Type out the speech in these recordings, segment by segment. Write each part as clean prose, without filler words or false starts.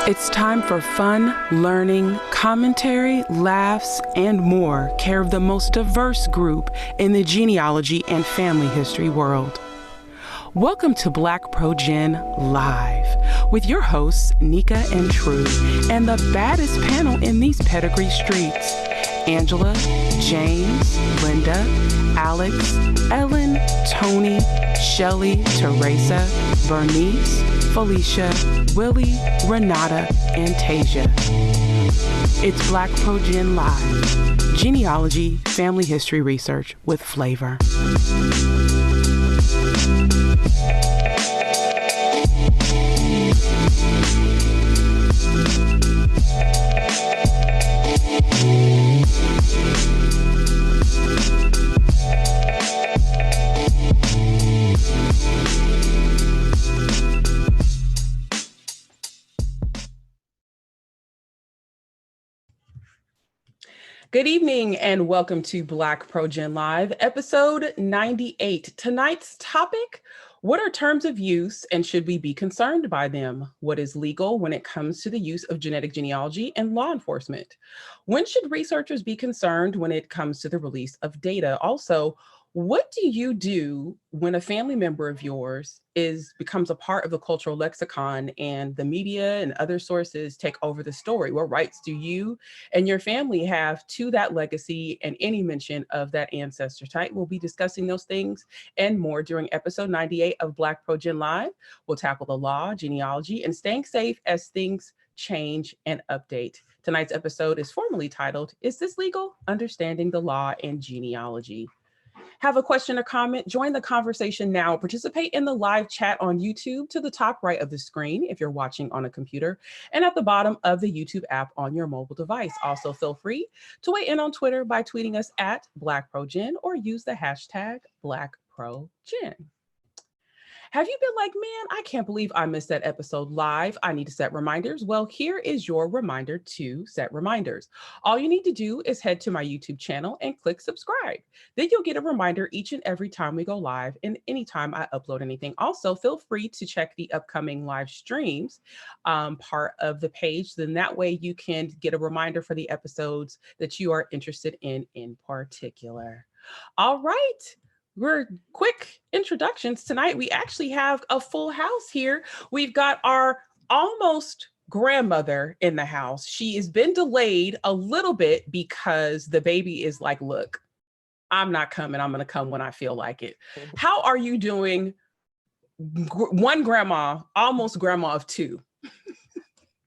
It's time for fun, learning, commentary, laughs, and more, care of the most diverse group in the genealogy and family history world. Welcome to BlackProGen Live with your hosts, Nika and True, and the baddest panel in these pedigree streets, Angela, James, Linda, Alex, Ellen, Tony, Shelly, Theresa, Bernice, Felicia, Willie, Renata, and Tasia. It's BlackProGen Live, genealogy, family history research with flavor. Good evening and welcome to BlackProGen Live, episode 98. Tonight's topic, what are terms of use and should we be concerned by them? What is legal when it comes to the use of genetic genealogy and law enforcement? When should researchers be concerned when it comes to the release of data? Also, what do you do when a family member of yours becomes a part of the cultural lexicon and the media and other sources take over the story? What rights do you and your family have to that legacy and any mention of that ancestor type? We'll be discussing those things and more during episode 98 of BlackProGen Live. We'll tackle the law, genealogy, and staying safe as things change and update. Tonight's episode is formally titled, Is This Legal? Understanding the Law and Genealogy. Have a question or comment? Join the conversation now. Participate in the live chat on YouTube to the top right of the screen if you're watching on a computer, and at the bottom of the YouTube app on your mobile device. Also, feel free to weigh in on Twitter by tweeting us at BlackProGen or use the hashtag BlackProGen. Have you been like, man, I can't believe I missed that episode live. I need to set reminders. Well, here is your reminder to set reminders. All you need to do is head to my YouTube channel and click subscribe. Then you'll get a reminder each and every time we go live and anytime I upload anything. Also, feel free to check the upcoming live streams part of the page. Then that way you can get a reminder for the episodes that you are interested in particular. All right. We're quick introductions tonight. We actually have a full house here. We've got our almost grandmother in the house. She has been delayed a little bit because the baby is like, look, I'm not coming. I'm going to come when I feel like it. How are you doing? One grandma, almost grandma of two.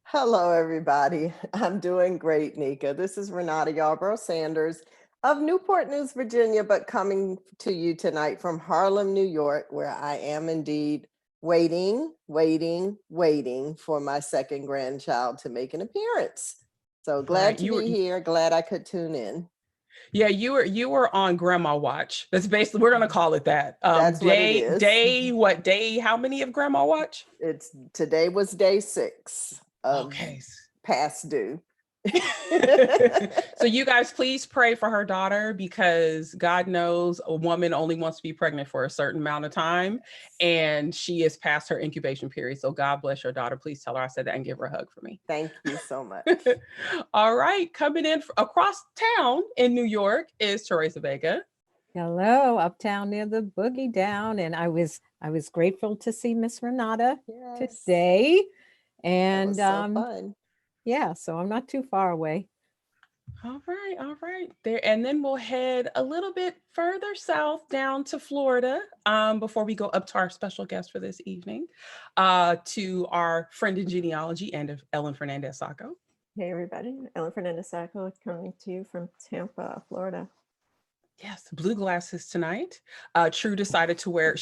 Hello, everybody. I'm doing great, Nika. This is Renata Yarbrough Sanders of Newport News, Virginia, but coming to you tonight from Harlem, New York, where I am indeed waiting for my second grandchild to make an appearance. So glad to be here. Glad I could tune in. Yeah, you were on grandma watch. That's basically, we're gonna call it that. That's what it is. What day? How many of grandma watch? Today was day 6 of okay. Past due. So you guys please pray for her daughter, because God knows a woman only wants to be pregnant for a certain amount of time and she is past her incubation period. So God bless your daughter. Please tell her I said that and give her a hug for me. Thank you so much. All right, coming in across town in New York is Theresa Vega. Hello, uptown near the Boogie Down, and I was grateful to see Miss Renata today, and that was so fun. Yeah, so I'm not too far away. All right. There, and then we'll head a little bit further south down to Florida before we go up to our special guest for this evening, to our friend in genealogy, and Ellen Fernandez-Sacco. Hey, everybody. Ellen Fernandez-Sacco coming to you from Tampa, Florida. Yes, blue glasses tonight. True decided to wear,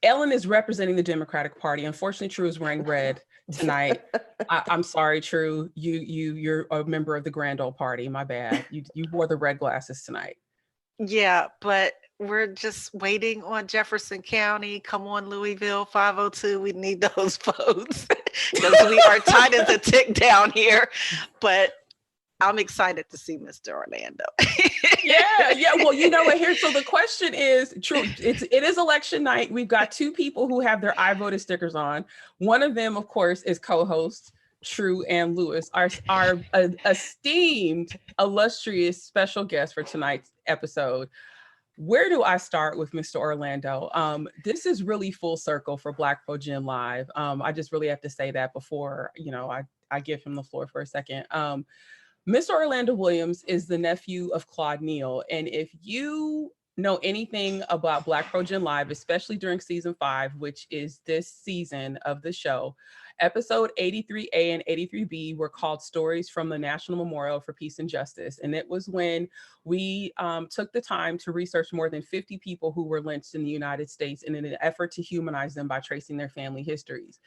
Ellen is representing the Democratic Party. Unfortunately, True is wearing red tonight. I'm sorry, True. You're a member of the Grand Old Party. My bad. You wore the red glasses tonight. Yeah, but we're just waiting on Jefferson County. Come on, Louisville 502. We need those votes because we are tight as a tick down here. But I'm excited to see Mr. Orlando. Yeah. Well, you know what? So the question is, true. It is election night. We've got two people who have their I voted stickers on. One of them, of course, is co-host True and Lewis, our esteemed, illustrious special guest for tonight's episode. Where do I start with Mr. Orlando? This is really full circle for BlackProGen Live. I just really have to say that before, I give him the floor for a second. Mr. Orlando Williams is the nephew of Claude Neal. And if you know anything about BlackProGen Live, especially during season 5, which is this season of the show, episode 83A and 83B were called Stories from the National Memorial for Peace and Justice. And it was when we took the time to research more than 50 people who were lynched in the United States in an effort to humanize them by tracing their family histories.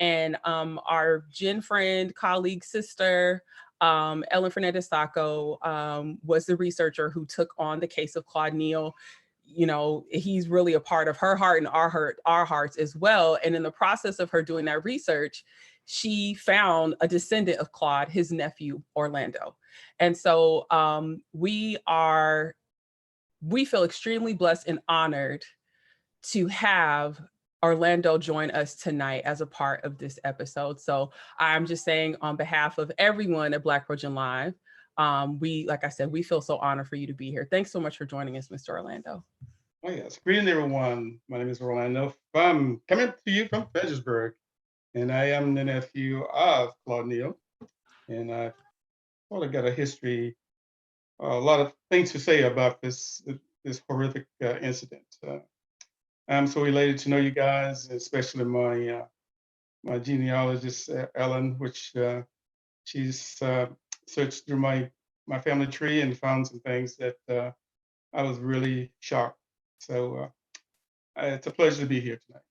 And our Jen friend, colleague, sister, Ellen Fernandez-Sacco was the researcher who took on the case of Claude Neal. He's really a part of her heart and our hearts as well. And in the process of her doing that research, she found a descendant of Claude, his nephew, Orlando. And so we feel extremely blessed and honored to have Orlando join us tonight as a part of this episode. So I'm just saying on behalf of everyone at BlackProGen Live, like I said, we feel so honored for you to be here. Thanks so much for joining us, Mr. Orlando. Oh yes, greetings everyone. My name is Orlando. I'm coming to you from Fredericksburg, and I am the nephew of Claude Neal. And I sort of got a history, a lot of things to say about this horrific incident. I'm so elated to know you guys, especially my genealogist, Ellen, which she's searched through my family tree and found some things that I was really shocked. So it's a pleasure to be here tonight.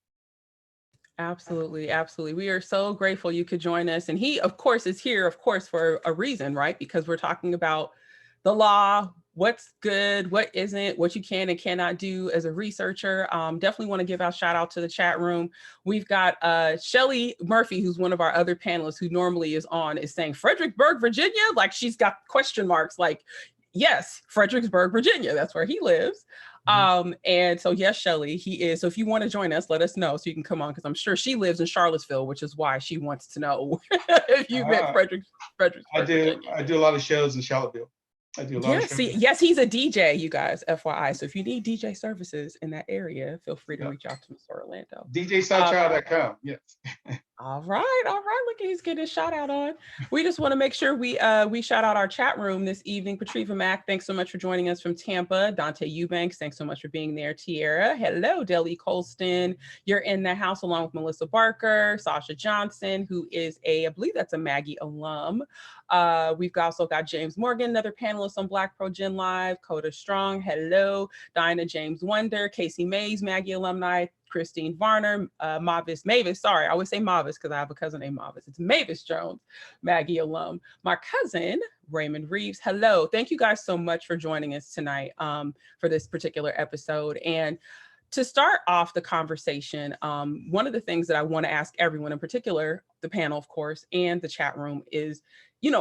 Absolutely, absolutely. We are so grateful you could join us. And he, of course, is here, of course, for a reason, right? Because we're talking about the law, what's good, what isn't, what you can and cannot do as a researcher. Definitely want to give a shout out to the chat room. We've got Shelly Murphy, who's one of our other panelists who normally is on, is saying Fredericksburg, Virginia, like she's got question marks, like, yes, Fredericksburg, Virginia, that's where he lives. And so, yes, Shelly, he is. So if you want to join us, let us know so you can come on, because I'm sure she lives in Charlottesville, which is why she wants to know if you met Fredericksburg, Virginia. I do a lot of shows in Charlottesville. I do a lot of shows. Yes, he's a DJ, you guys, FYI. So if you need DJ services in that area, feel free to reach out to Mr. Orlando. DJSouthchild.com, yes. All right. Look, he's getting a shout out on. We just want to make sure we shout out our chat room this evening. Patriva Mack, thanks so much for joining us from Tampa. Dante Eubanks, thanks so much for being there. Tierra, hello. Deli Colston, you're in the house along with Melissa Barker, Sasha Johnson, who is I believe that's a Maggie alum. We've also got James Morgan, another panelist on BlackProGen Live. Coda Strong, hello. Dinah James Wonder, Casey Mays, Maggie alumni. Christine Varner, Mavis, sorry, I always say Mavis because I have a cousin named Mavis. It's Mavis Jones, Maggie alum. My cousin, Raymond Reeves, hello. Thank you guys so much for joining us tonight for this particular episode. And to start off the conversation, one of the things that I want to ask everyone, in particular, the panel, of course, and the chat room is,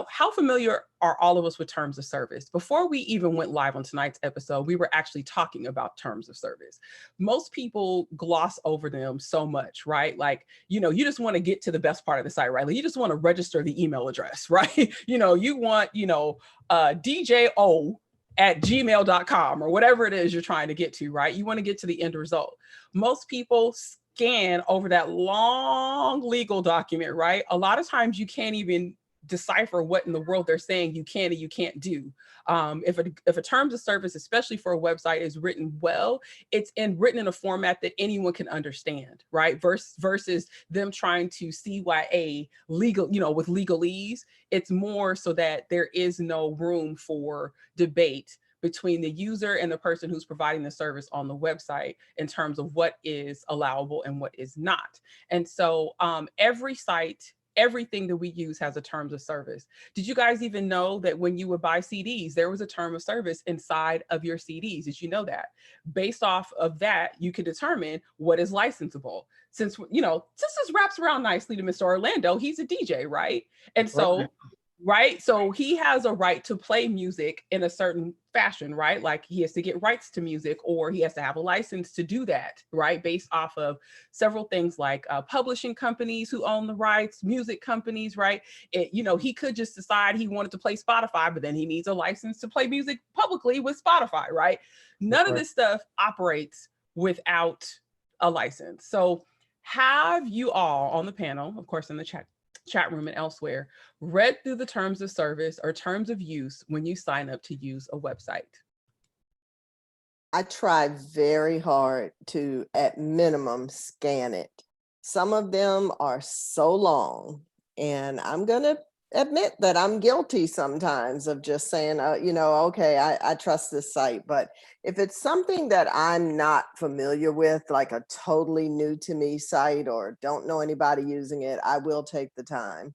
how familiar are all of us with terms of service? Before we even went live on tonight's episode, we were actually talking about terms of service. Most people gloss over them so much, right? Like, you just want to get to the best part of the site, right? Like you just want to register the email address, right? You want, DJO@gmail.com or whatever it is you're trying to get to, right? You want to get to the end result. Most people scan over that long legal document, right? A lot of times you can't even decipher what in the world they're saying you can and you can't do. If a terms of service, especially for a website, is written well, it's written in a format that anyone can understand, right? Versus them trying to CYA legal, with legalese. It's more so that there is no room for debate between the user and the person who's providing the service on the website in terms of what is allowable and what is not. And so every site, everything that we use has a terms of service. Did you guys even know that when you would buy CDs, there was a term of service inside of your CDs? Did you know that? Based off of that, you could determine what is licensable. Since this wraps around nicely to Mr. Orlando, he's a DJ, right? And so right? So he has a right to play music in a certain fashion, right? Like he has to get rights to music, or he has to have a license to do that, right? Based off of several things like publishing companies who own the rights, music companies, right? He could just decide he wanted to play Spotify, but then he needs a license to play music publicly with Spotify, right? None of this stuff operates without a license. So have you all on the panel, of course, in the chat room and elsewhere, read through the terms of service or terms of use when you sign up to use a website? I try very hard to, at minimum, scan it. Some of them are so long, and I'm going to admit that I'm guilty sometimes of just saying, okay, I trust this site. But if it's something that I'm not familiar with, like a totally new to me site or don't know anybody using it, I will take the time.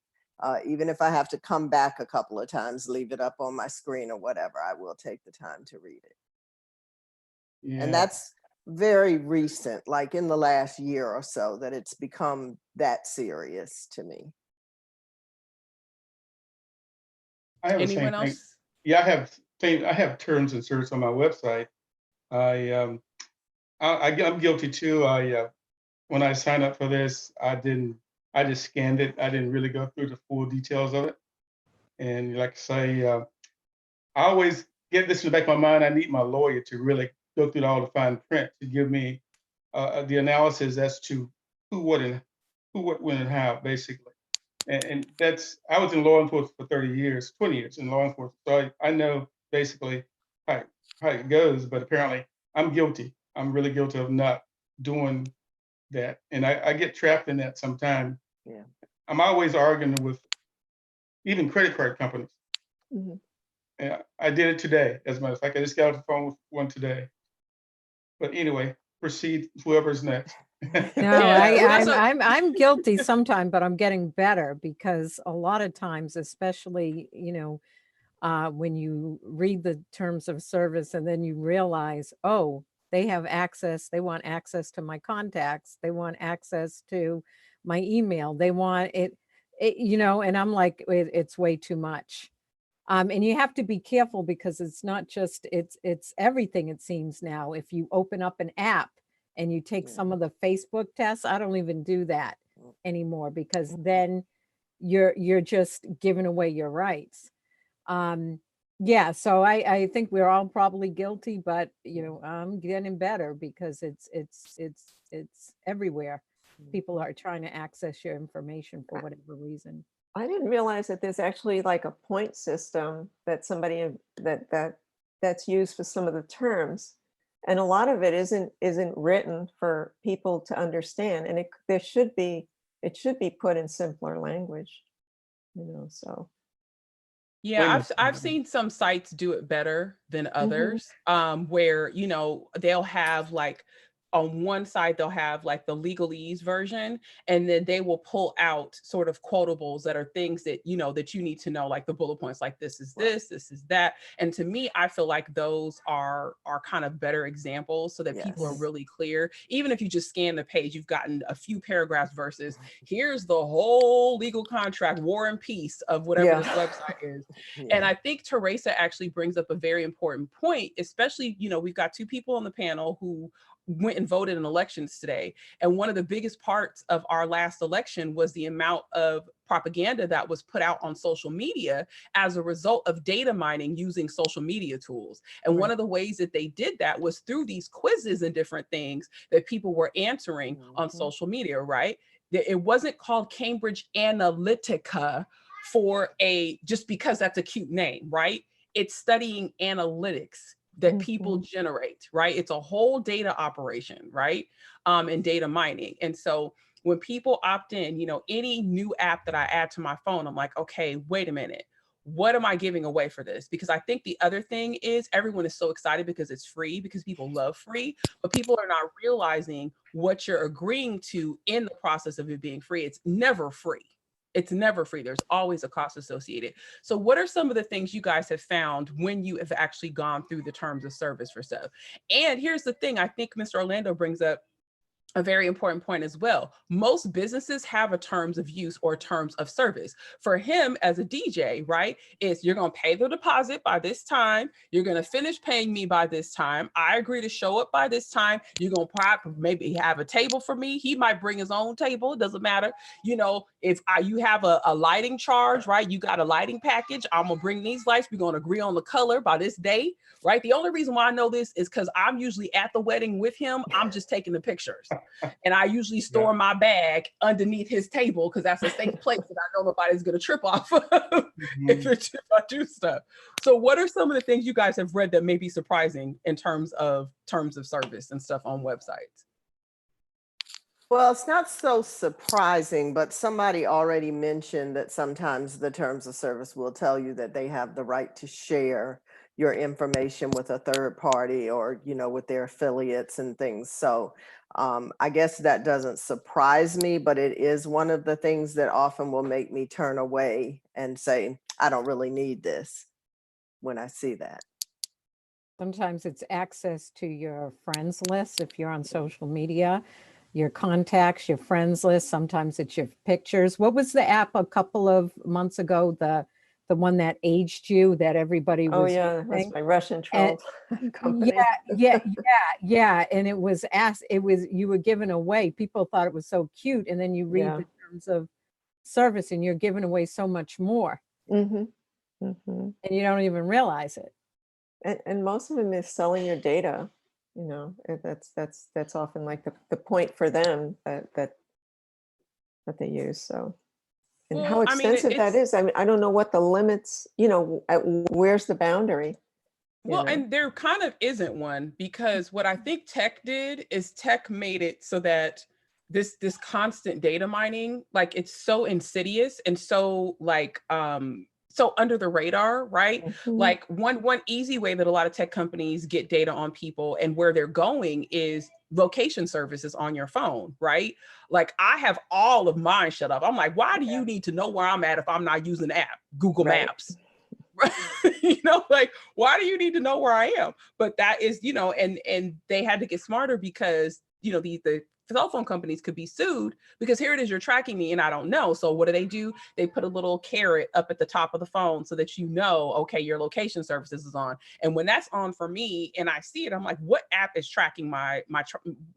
Even if I have to come back a couple of times, leave it up on my screen or whatever, I will take the time to read it. Yeah. And that's very recent, like in the last year or so, that it's become that serious to me. I have the Anyone same thing. else? Yeah, I have terms and service on my website. I'm guilty too. When I signed up for this, I just scanned it. I didn't really go through the full details of it. And like I say, I always get this in the back of my mind. I need my lawyer to really go through all the fine print to give me the analysis as to who, what, when, and how, basically. And I was in law enforcement for 20 years in law enforcement. So I know basically how it goes, but apparently I'm guilty. I'm really guilty of not doing that. And I get trapped in that sometimes. Yeah. I'm always arguing with even credit card companies. Mm-hmm. And I did it today, as a matter of fact. I just got off the phone with one today. But anyway, proceed, whoever's next. No, Yeah, I'm guilty sometimes, but I'm getting better because a lot of times, especially, when you read the terms of service and then you realize, oh, they have access, they want access to my contacts, they want access to my email, they want it, and I'm like, it's way too much. And you have to be careful because it's not just, it's everything, it seems now. If you open up an app and you take some of the Facebook tests, I don't even do that anymore because then you're just giving away your rights. Yeah, so I think we're all probably guilty, but I'm getting better because it's everywhere. People are trying to access your information for whatever reason. I didn't realize that there's actually like a point system that that's used for some of the terms, and a lot of it isn't written for people to understand, and it should be put in simpler language, so. Yeah, I've seen some sites do it better than others, where they'll have like on one side they'll have like the legalese version, and then they will pull out sort of quotables that are things that that you need to know, like the bullet points, like this is this, this is that. And to me, I feel like those are kind of better examples so that people are really clear. Even if you just scan the page, you've gotten a few paragraphs versus here's the whole legal contract, war and peace of whatever this website is. And I think Theresa actually brings up a very important point, especially, we've got two people on the panel who went and voted in elections today. And one of the biggest parts of our last election was the amount of propaganda that was put out on social media as a result of data mining using social media tools. And one of the ways that they did that was through these quizzes and different things that people were answering on social media, right? It wasn't called Cambridge Analytica just because that's a cute name, right? It's studying analytics that people generate, right? It's a whole data operation, right? And data mining. And so when people opt in, any new app that I add to my phone, I'm like, okay, wait a minute. What am I giving away for this? Because I think the other thing is everyone is so excited because it's free, because people love free, but people are not realizing what you're agreeing to in the process of it being free. It's never free. It's never free. There's always a cost associated. So what are some of the things you guys have found when you have actually gone through the terms of service for stuff? And here's the thing, I think Mr. Orlando brings up a very important point as well. Most businesses have a terms of use or terms of service. For him as a DJ, right, is you're going to pay the deposit by this time. You're going to finish paying me by this time. I agree to show up by this time. You're going to maybe have a table for me. He might bring his own table. It doesn't matter. You know, if you have a lighting charge, right, you got a lighting package. I'm going to bring these lights. We're going to agree on the color by this day, right? The only reason why I know this is because I'm usually at the wedding with him. I'm just taking the pictures. And I usually store my bag underneath his table because that's a safe place that I know nobody's going to trip off of if I do stuff. So what are some of the things you guys have read that may be surprising in terms of service and stuff on websites? Well, it's not so surprising, but somebody already mentioned that sometimes the terms of service will tell you that they have the right to share your information with a third party or, you know, with their affiliates and things. So I guess that doesn't surprise me, but it is one of the things that often will make me turn away and say, I don't really need this when I see that. Sometimes it's access to your friends list if you're on social media, your contacts, your friends list. Sometimes it's your pictures. What was the app a couple of months ago? The one that aged you that everybody was. Oh yeah, that's my Russian troll company. Yeah. And it was you were given away. People thought it was so cute, and then you read the terms of service, and you're giving away so much more, and you don't even realize it. And most of them is selling your data. You know, that's often like the point for them that they use. So. And well, how extensive that is. I mean, I don't know what the limits, you know, where's the boundary? Well, and there kind of isn't one, because what I think tech did is tech made it so that this constant data mining, like, it's so insidious and so like so under the radar, right? Like one easy way that a lot of tech companies get data on people and where they're going is location services on your phone, right? Like, I have all of mine shut up. I'm like, why do you need to know where I'm at if I'm not using the app, Google Maps? You know, like, why do you need to know where I am? But that is, you know, and they had to get smarter because, you know, the cell phone companies could be sued because here it is, you're tracking me and I don't know. So what do? They put a little carrot up at the top of the phone so that you know, okay, your location services is on. And when that's on for me and I see it, I'm like, what app is tracking my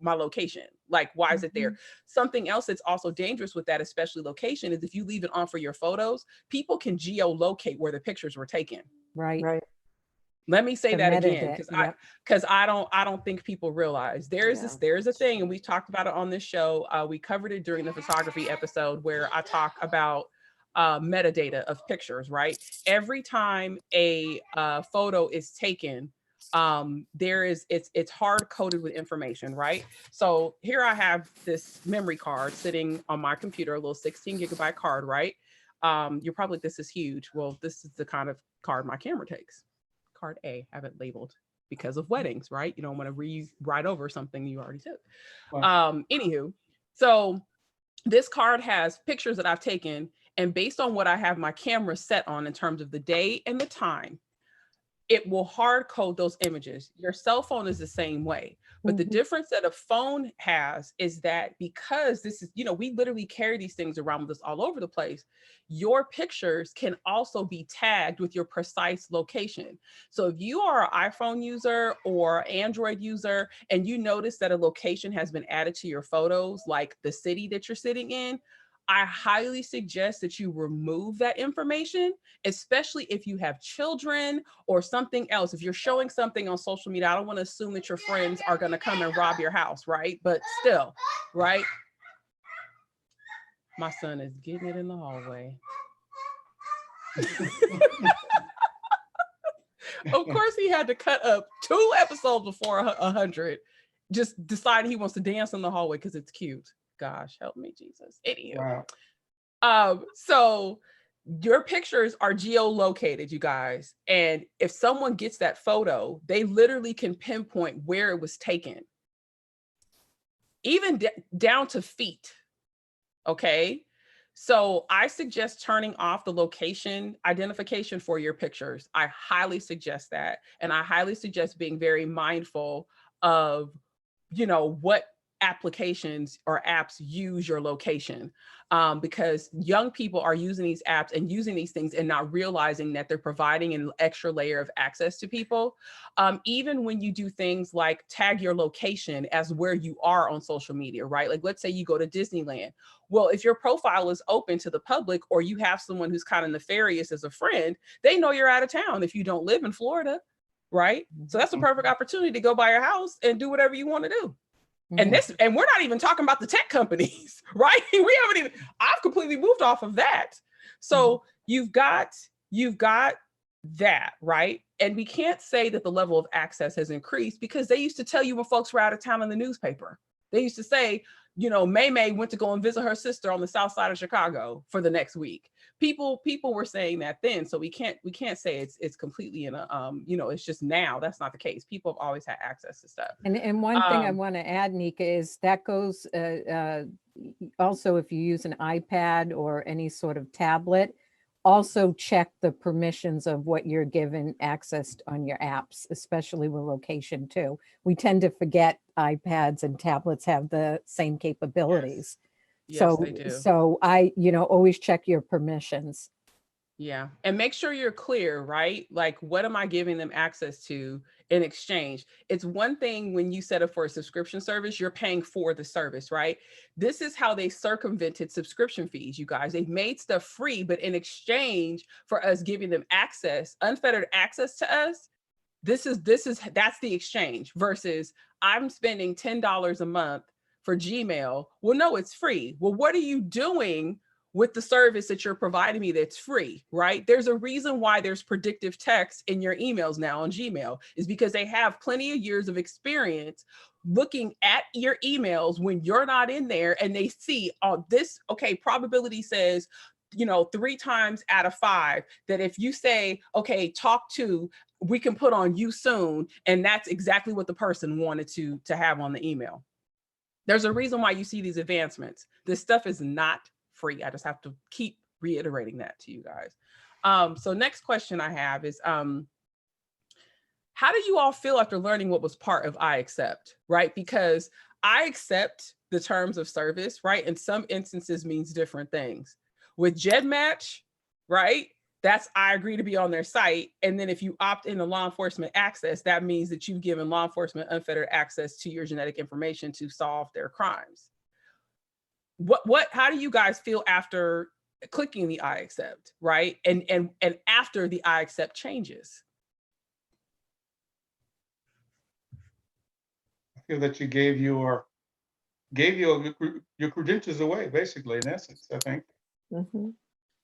location? Like, why is it there? Something else that's also dangerous with that, especially location, is if you leave it on for your photos, people can geolocate where the pictures were taken. Right. Let me say The that again, metadata, because I don't think people realize there's a thing, and we talked about it on this show. We covered it during the photography episode where I talk about metadata of pictures, right? Every time a photo is taken, it's hard coded with information, right? So here I have this memory card sitting on my computer, a little 16 gigabyte card, right? You're probably, this is huge. Well, this is the kind of card my camera takes. Card A, have it labeled because of weddings, right? You don't want to rewrite over something you already took. Wow. Anywho, so this card has pictures that I've taken, and based on what I have my camera set on in terms of the day and the time, it will hard code those images. Your cell phone is the same way. But the difference that a phone has is that because this is, you know, we literally carry these things around with us all over the place, your pictures can also be tagged with your precise location. So if you are an iPhone user or Android user and you notice that a location has been added to your photos, like the city that you're sitting in, I highly suggest that you remove that information, especially if you have children or something else. If you're showing something on social media, I don't want to assume that your friends are going to come and rob your house, right? But still, right? My son is getting it in the hallway. Of course, he had to cut up 2 episodes before 100, just deciding he wants to dance in the hallway because it's cute. Gosh, help me, Jesus. Anywho. Wow. So your pictures are geolocated, you guys. And if someone gets that photo, they literally can pinpoint where it was taken, even down to feet. Okay. So I suggest turning off the location identification for your pictures. I highly suggest that. And I highly suggest being very mindful of, you know, what applications or apps use your location, because young people are using these apps and using these things and not realizing that they're providing an extra layer of access to people. Even when you do things like tag your location as where you are on social media, right? Like, let's say you go to Disneyland. Well, if your profile is open to the public, or you have someone who's kind of nefarious as a friend, they know you're out of town if you don't live in Florida, right? So that's a perfect opportunity to go by your house and do whatever you want to do. And we're not even talking about the tech companies, right? I've completely moved off of that. So you've got that, right? And we can't say that the level of access has increased, because they used to tell you when folks were out of town in the newspaper. They used to say, you know, May went to go and visit her sister on the south side of Chicago for the next week. People were saying that then, so we can't say it's completely in a you know, it's just now. That's not the case. People have always had access to stuff. And one thing I want to add, Nika, is that goes also if you use an iPad or any sort of tablet, also check the permissions of what you're given access on your apps, especially with location too. We tend to forget iPads and tablets have the same capabilities. Yes, they do. So I, always check your permissions. Yeah. And make sure you're clear, right? Like, what am I giving them access to in exchange? It's one thing when you set up for a subscription service, you're paying for the service, right? This is how they circumvented subscription fees, you guys. They've made stuff free, but in exchange for us giving them access, unfettered access to us, that's the exchange, versus I'm spending $10 a month for Gmail. Well, no, it's free. Well, what are you doing with the service that you're providing me that's free, right? There's a reason why there's predictive text in your emails now on Gmail, is because they have plenty of years of experience looking at your emails when you're not in there, and they see, probability says, 3 times out of 5, that if you say, okay, talk to, we can put on you soon. And that's exactly what the person wanted to have on the email. There's a reason why you see these advancements. This stuff is not free. I just have to keep reiterating that to you guys. So next question I have is, how do you all feel after learning what was part of I accept, right? Because I accept the terms of service, right? In some instances means different things. With GEDmatch, right? That's I agree to be on their site. And then if you opt into law enforcement access, that means that you've given law enforcement unfettered access to your genetic information to solve their crimes. How do you guys feel after clicking the I accept, right? And after the I accept changes? I feel that you gave your credentials away, basically, in essence, I think. Mm-hmm.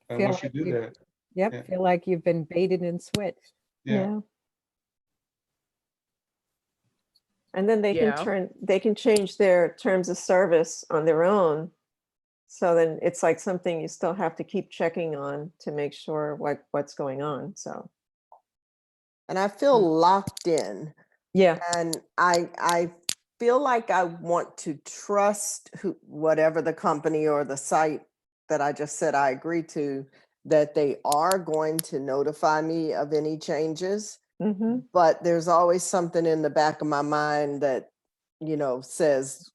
And once you do that. Yep, yeah. Feel like you've been baited and switched. Yeah. And then they can change their terms of service on their own. So then it's like something you still have to keep checking on to make sure what's going on. So. And I feel locked in. Yeah. And I feel like I want to trust whatever the company or the site that I just said I agree to, that they are going to notify me of any changes. Mm-hmm. But there's always something in the back of my mind that, says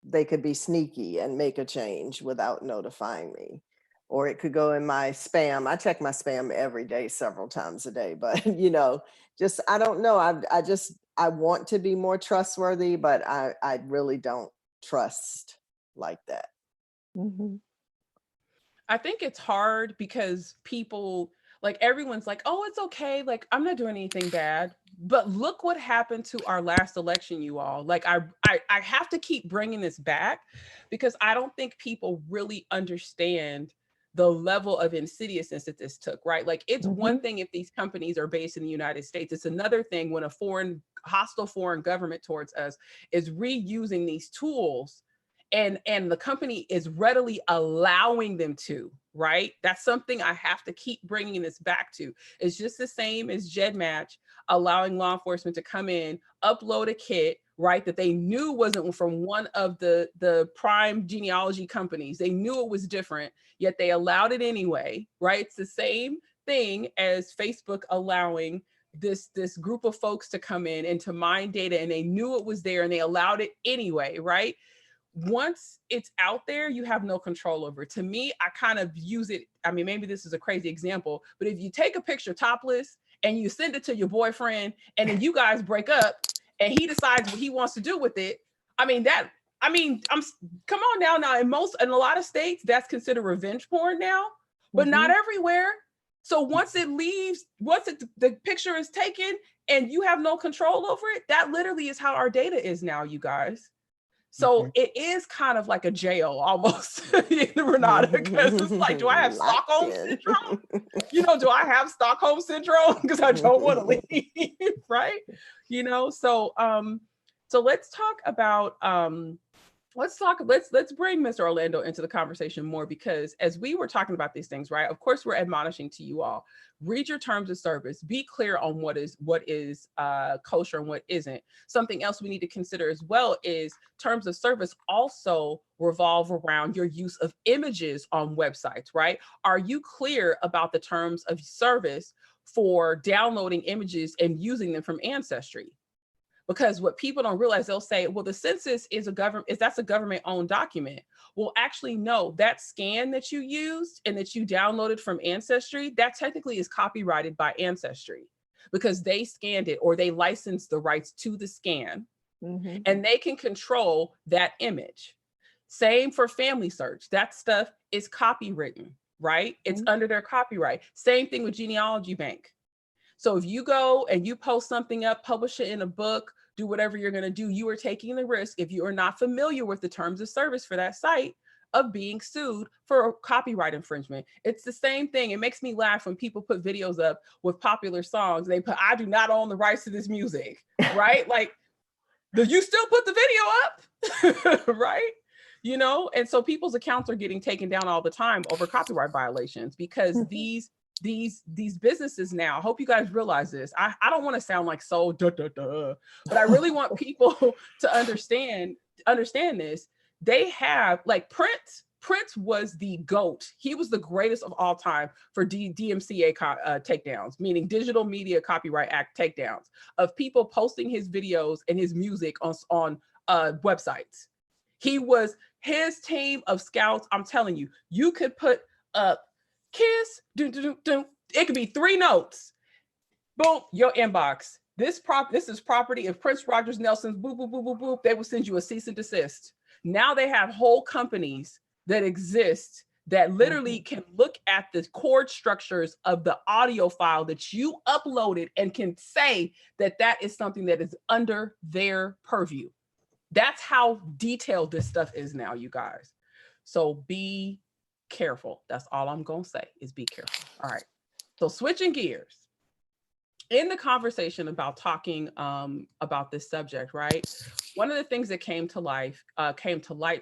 they could be sneaky and make a change without notifying me. Or it could go in my spam. I check my spam every day, several times a day, but I don't know. I want to be more trustworthy, but I really don't trust like that. Mm-hmm. I think it's hard because people, like, everyone's like, oh, it's okay. Like, I'm not doing anything bad. But look what happened to our last election, you all. Like, I have to keep bringing this back, because I don't think people really understand the level of insidiousness that this took, right? Like, it's one thing if these companies are based in the United States. It's another thing when a hostile foreign government towards us is reusing these tools, and the company is readily allowing them to, right? That's something I have to keep bringing this back to. It's just the same as GEDmatch allowing law enforcement to come in, upload a kit, right, that they knew wasn't from one of the prime genealogy companies. They knew it was different, yet they allowed it anyway, right? It's the same thing as Facebook allowing this group of folks to come in and to mine data, and they knew it was there and they allowed it anyway, right? Once it's out there, you have no control over it. To me, I kind of use it. I mean, maybe this is a crazy example, but if you take a picture topless and you send it to your boyfriend and then you guys break up and he decides what he wants to do with it, come on now. In a lot of states, that's considered revenge porn now, but not everywhere. So once it leaves, the picture is taken and you have no control over it, that literally is how our data is now, you guys. So it is kind of like a jail almost, Renata, because it's like, do I have Stockholm syndrome? Do I have Stockholm syndrome because I don't want to leave, right? So let's talk about let's bring Mr. Orlando into the conversation more, because as we were talking about these things, right, of course we're admonishing to you all, read your terms of service, be clear on what is kosher and what isn't. Something else we need to consider as well is terms of service also revolve around your use of images on websites, right? Are you clear about the terms of service for downloading images and using them from Ancestry? Because what people don't realize, they'll say, well, the census that's a government-owned document. Well, actually, no, that scan that you used and that you downloaded from Ancestry, that technically is copyrighted by Ancestry because they scanned it or they licensed the rights to the scan, and they can control that image. Same for Family Search. That stuff is copywritten, right? It's under their copyright. Same thing with Genealogy Bank. So if you go and you post something up, publish it in a book, do whatever you're going to do, you are taking the risk, if you are not familiar with the terms of service for that site, of being sued for copyright infringement. It's the same thing. It makes me laugh when people put videos up with popular songs. They put, I do not own the rights to this music, right? Like, do you still put the video up, right? And so people's accounts are getting taken down all the time over copyright violations because these businesses now, I hope you guys realize this. I don't want to sound like so but I really want people to understand this. They have, like, Prince was the GOAT. He was the greatest of all time for DMCA takedowns, meaning Digital Media Copyright Act takedowns of people posting his videos and his music on websites. His team of scouts, I'm telling you, you could put up kiss, it could be 3 notes, boom, your inbox. This is property of Prince Rogers Nelson's, boop, boop, boop, boop, boop. They will send you a cease and desist. Now they have whole companies that exist that literally can look at the chord structures of the audio file that you uploaded and can say that that is something that is under their purview. That's how detailed this stuff is now, you guys. So be careful. That's all I'm going to say is be careful. All right. So switching gears in the conversation about talking about this subject, right? One of the things that came to light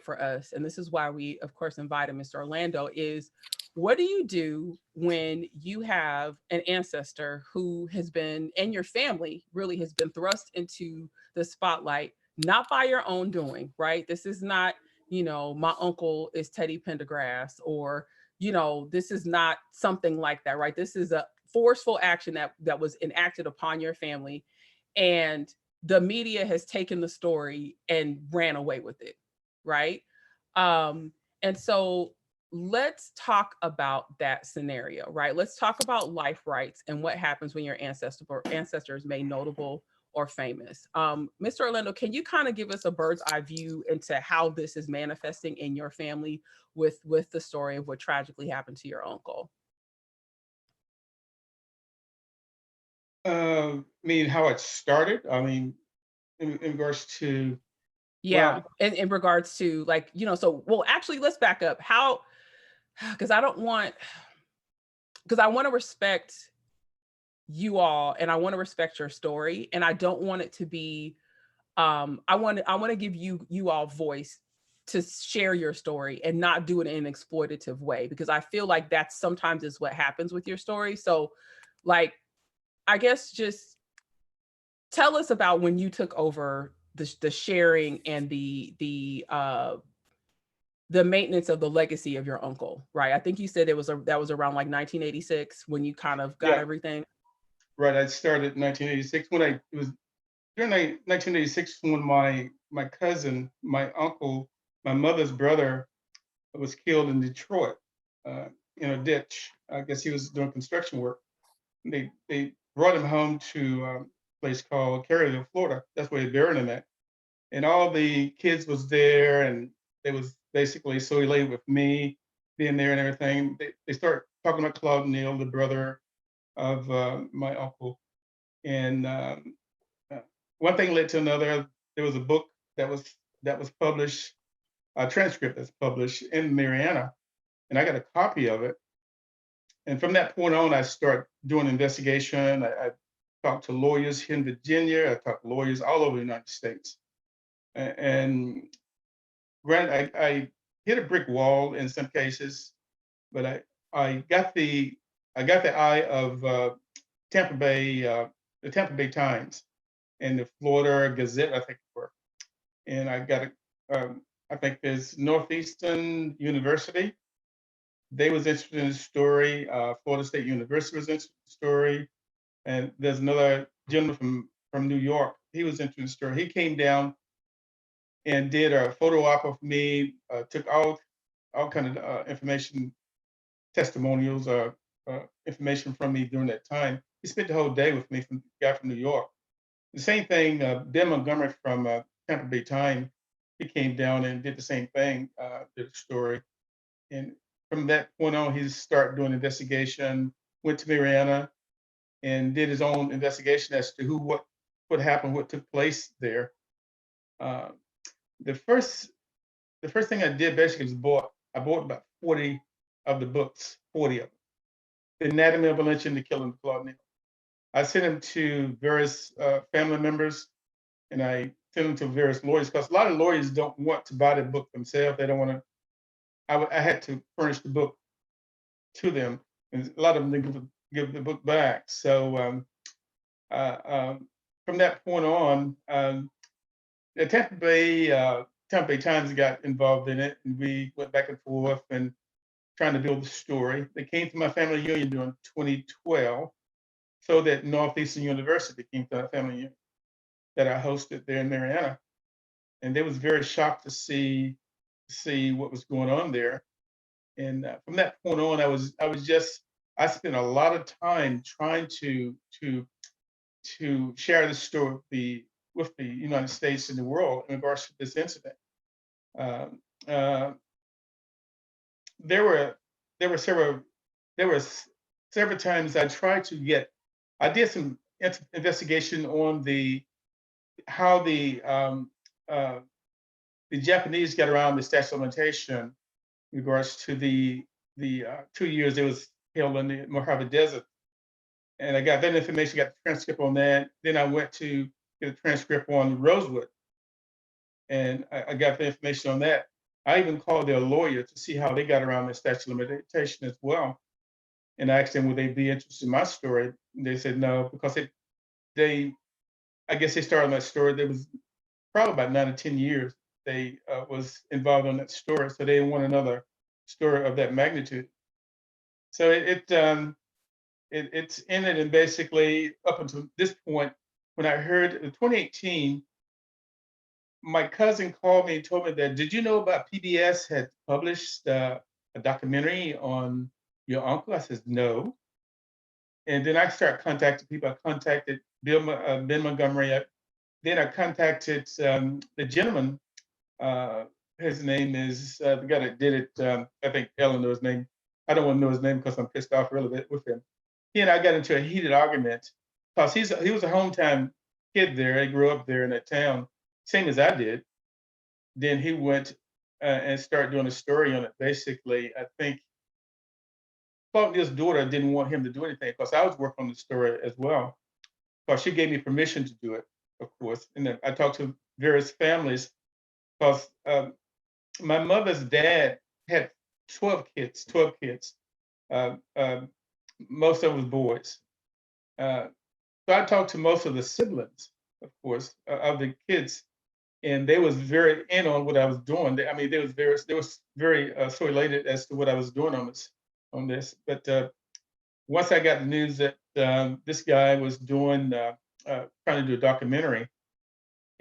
for us, and this is why we, of course, invited Mr. Orlando, is what do you do when you have an ancestor who has been, and your family really has been thrust into the spotlight, not by your own doing, right? This is not, my uncle is Teddy Pendergrass, or, this is not something like that, right? This is a forceful action that was enacted upon your family, and the media has taken the story and ran away with it, right? And so let's talk about that scenario, right? Let's talk about life rights and what happens when your ancestor is made notable or famous. Mr. Orlando, can you kind of give us a bird's eye view into how this is manifesting in your family with the story of what tragically happened to your uncle? How it started? In regards to, Yeah, well, in regards to, like, well, actually, let's back up. How, because I want to respect you all, and I want to respect your story, and I don't want it to be, I want to give you all voice to share your story and not do it in an exploitative way, because I feel like that's sometimes is what happens with your story. So, like, I guess just tell us about when you took over the sharing and the maintenance of the legacy of your uncle, right? I think you said that was around like 1986 when you kind of got everything. right, I started in 1986 when it was during 1986 when my cousin, my uncle, my mother's brother was killed in Detroit in a ditch. I guess he was doing construction work. They brought him home to a place called Caryville, Florida. That's where they buried him at. And all the kids was there, and they was basically so elated with me being there and everything. They start talking about Claude Neal, the brother of my uncle, and one thing led to another. There was a book that was published, a transcript that's published in Marianna, and I got a copy of it. And from that point on, I started doing investigation. I talked to lawyers here in Virginia. I talked to lawyers all over the United States. And granted, I hit a brick wall in some cases, but I got the eye of Tampa Bay, the Tampa Bay Times, and the Florida Gazette, I think it were. And I got I think there's Northeastern University. They was interested in the story. Florida State University was interested in the story. And there's another gentleman from New York. He was interested in the story. He came down and did a photo op of me, took all kind of information, testimonials, information from me during that time. He spent the whole day with me, from the guy from New York. The same thing, Ben Montgomery from Tampa Bay Times, he came down and did the same thing, did a story. And from that point on, he started doing investigation, went to Marianna and did his own investigation as to what happened, what took place there. The first thing I did basically was I bought about 40 of the books, 40 of them. The Anatomy of a Lynching, The Killing of Claude Neal. I sent them to various family members, and I sent them to various lawyers, because a lot of lawyers don't want to buy the book themselves. They don't want to. I had to furnish the book to them, and a lot of them didn't give the book back. So from that point on, the Tampa Bay Times got involved in it, and we went back and forth and trying to build the story. They came to my family union during 2012, so that Northeastern University came to our family union that I hosted there in Marianna, and they was very shocked to see what was going on there. And from that point on, I spent a lot of time trying to share this story with the United States and the world in regards to this incident. There were several times I did some investigation on how the Japanese got around the statute of limitation in regards to the 2 years it was held in the Mojave Desert. And I got that information, got the transcript on that. Then I went to get a transcript on Rosewood, and I got the information on that. I even called their lawyer to see how they got around the statute of limitation as well. And I asked them, would they be interested in my story? And they said no, because I guess they started my story. There was probably about 9 or 10 years they was involved on that story. So they didn't want another story of that magnitude. So it's ended, and basically up until this point, when I heard in 2018, my cousin called me and told me that, did you know about PBS had published a documentary on your uncle? I said, no. And then I started contacting people. I contacted Ben Montgomery. Then I contacted the gentleman. His name is the guy that did it. I think Ellen knows his name. I don't want to know his name because I'm pissed off really bit with him. He and I got into a heated argument because he was a hometown kid there. He grew up there in that town, same as I did. Then he went and started doing a story on it. Basically, I think Claude Neal's daughter didn't want him to do anything because I was working on the story as well. Because she gave me permission to do it, of course. And then I talked to various families because my mother's dad had 12 kids. Most of them was boys. So I talked to most of the siblings, of course, of the kids, and they was very in on what I was doing. They was very so elated as to what I was doing on this. But once I got the news that this guy was trying to do a documentary,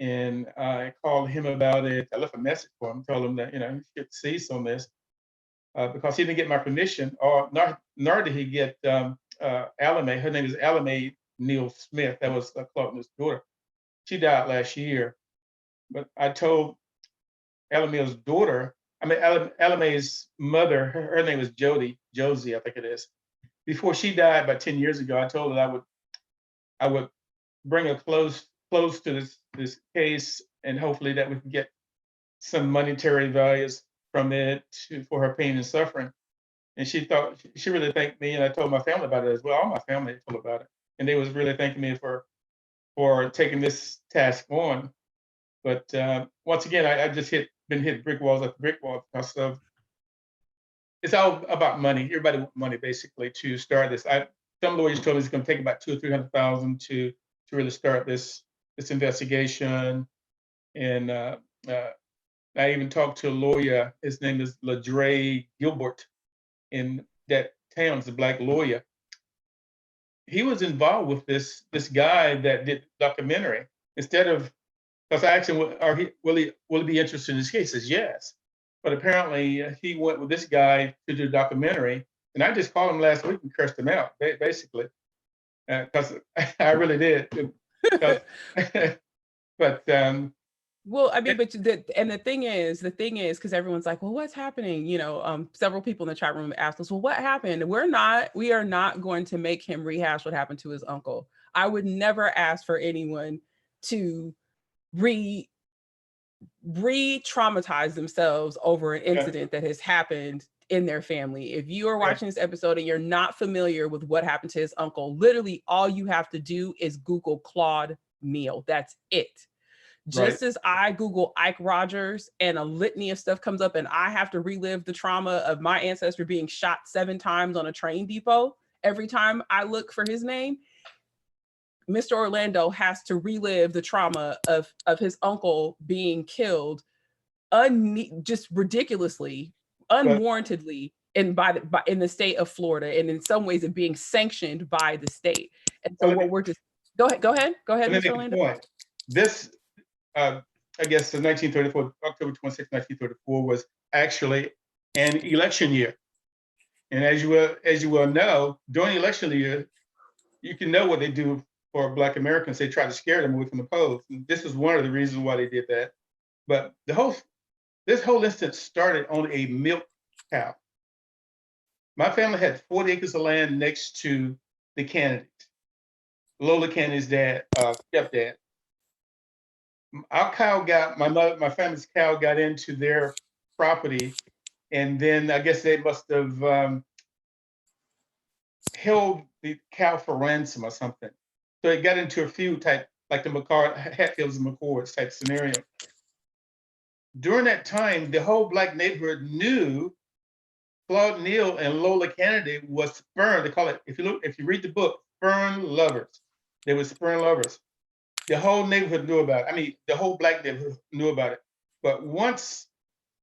and I called him about it. I left a message for him, told him that he should cease on this because he didn't get my permission, or nor did he get Alame. Her name is Alame Neal Smith. That was Claude Neal's daughter. She died last year, but I told Alame's daughter, Alame's mother, her name is Josie, I think it is. Before she died about 10 years ago, I told her I would bring her close to this case, and hopefully that we can get some monetary values from it for her pain and suffering. And she really thanked me, and I told my family about it as well. All my family told about it, and they was really thanking me for taking this task on. But once again, I just been hit brick walls after brick walls because of it's all about money. Everybody wants money basically to start this. Some lawyers told me it's going to take about $200,000 or $300,000 to really start this investigation. And I even talked to a lawyer. His name is Ladre Gilbert in that town. He's a Black lawyer. He was involved with this guy that did the documentary. Instead of, because I asked him, will he be interested in this case? He says yes. But apparently he went with this guy to do a documentary, and I just called him last week and cursed him out, basically, because I really did. But well, I mean, but the thing is, because everyone's like, well, what's happening? Several people in the chat room asked us, well, what happened? We are not going to make him rehash what happened to his uncle. I would never ask for anyone to re-traumatize themselves over an incident that has happened in their family. If you are watching this episode and you're not familiar with what happened to his uncle, literally all you have to do is Google Claude Neal. That's it. Just as I Google Ike Rogers and a litany of stuff comes up and I have to relive the trauma of my ancestor being shot 7 times on a train depot every time I look for his name, Mr. Orlando has to relive the trauma of his uncle being killed just ridiculously, unwarrantedly in the state of Florida, and in some ways it being sanctioned by the state. And so go ahead, Mr. Orlando. Point. This I guess the 1934, October 26, 1934 was actually an election year. And as you well know, during the election year, you can know what they do for Black Americans. They try to scare them away from the polls. And this was one of the reasons why they did that. But this whole instance started on a milk cow. My family had 40 acres of land next to the Kennedys. Lola Kennedy's stepdad. Our cow my family's cow got into their property, and then I guess they must have held the cow for ransom or something. So it got into a feud type, like the Hatfields and McCords type scenario. During that time, the whole Black neighborhood knew Claude Neal and Lola Kennedy was spurned. They call it, if you read the book, spurned lovers. They were spurned lovers. The whole neighborhood knew about it. I mean, the whole Black neighborhood knew about it. But once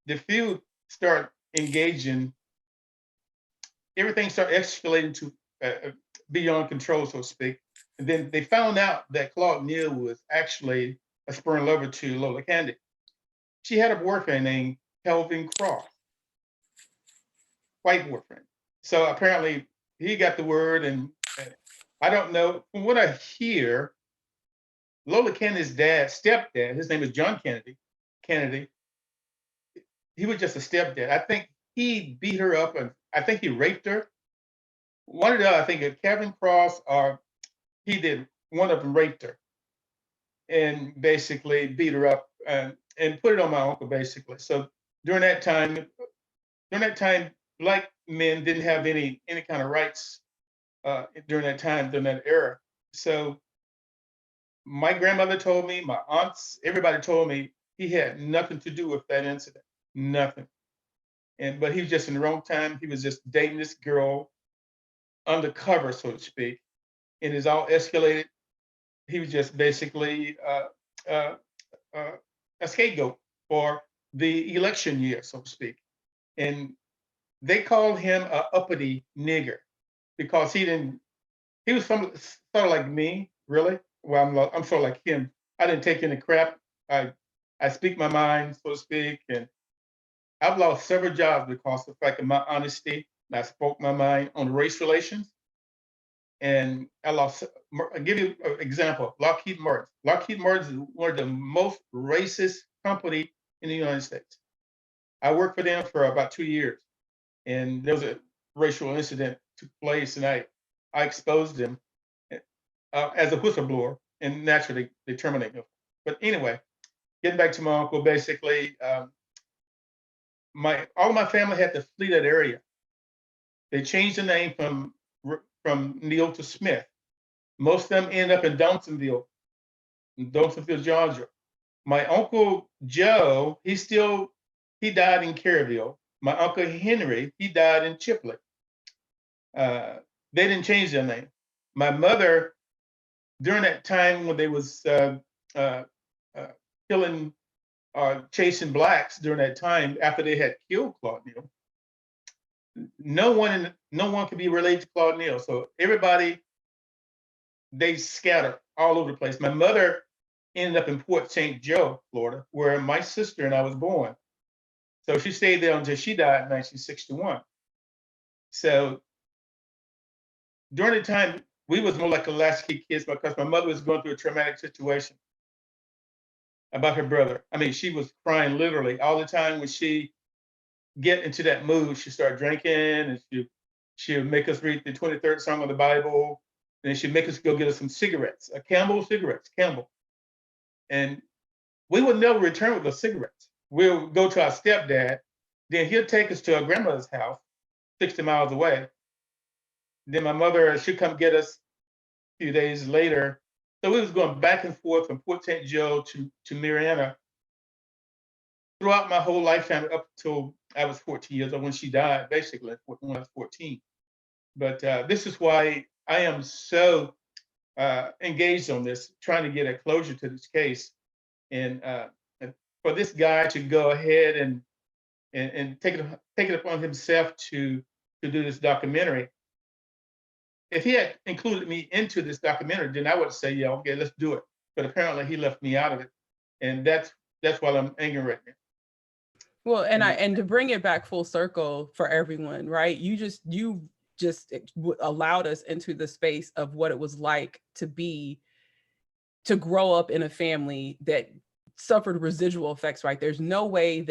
the feud started engaging, everything started escalating to beyond control, so to speak. And then they found out that Claude Neal was actually a spurned lover to Lola Kennedy. She had a boyfriend named Kelvin Cross, white boyfriend. So apparently he got the word, and I don't know, from what I hear, Lola Kennedy's stepdad, his name is John Kennedy, he was just a stepdad. I think he beat her up, and I think he raped her. One of the other, I think Kevin Cross, or he did, one of them raped her and basically beat her up and put it on my uncle, basically. So during that time, Black men didn't have any kind of rights during that era. So my grandmother told me, my aunts, everybody told me he had nothing to do with that incident, nothing. But he was just in the wrong time. He was just dating this girl undercover, so to speak, and it's all escalated. He was just basically a scapegoat for the election year, so to speak. And they called him a uppity nigger. because he was sort of like me, really. Well, I'm sort of like him. I didn't take any crap. I speak my mind, so to speak, and I've lost several jobs because of the fact of my honesty. I spoke my mind on race relations, and I lost. I'll give you an example. Lockheed Martin. Lockheed Martin is one of the most racist company in the United States. I worked for them for about 2 years, and there was a racial incident took place, and I exposed them as a whistleblower, and naturally they terminated him. But anyway, getting back to my uncle, basically, all of my family had to flee that area. They changed the name from Neal to Smith. Most of them ended up in Donaldsonville, Georgia. My uncle Joe, he died in Kerrville. My uncle Henry, he died in Chipley. They didn't change their name. My mother, during that time when they was killing chasing blacks during that time after they had killed Claude Neal, no one could be related to Claude Neal. So everybody, they scattered all over the place. My mother ended up in Port St. Joe, Florida, where my sister and I was born. So she stayed there until she died in 1961. So during the time, we was more like the latchkey kids because my mother was going through a traumatic situation about her brother. I mean, she was crying literally all the time. When she get into that mood, she started drinking, and she would make us read the 23rd Psalm of the Bible. And then she'd make us go get us some cigarettes, Campbell cigarettes, Campbell. And we would never return with those cigarettes. We'll go to our stepdad, then he'll take us to our grandmother's house, 60 miles away. Then my mother, she'd come get us a few days later. So we was going back and forth from Port St. Joe to Marianna throughout my whole lifetime up until I was 14 years old when she died, basically, when I was 14. But this is why I am so engaged on this, trying to get a closure to this case. And for this guy to go ahead and take it upon himself to do this documentary. If he had included me into this documentary, then I would say, yeah, okay, let's do it. But apparently he left me out of it. And that's why I'm angry right now. Well, and to bring it back full circle for everyone, right? You just allowed us into the space of what it was like to grow up in a family that suffered residual effects, right? There's no way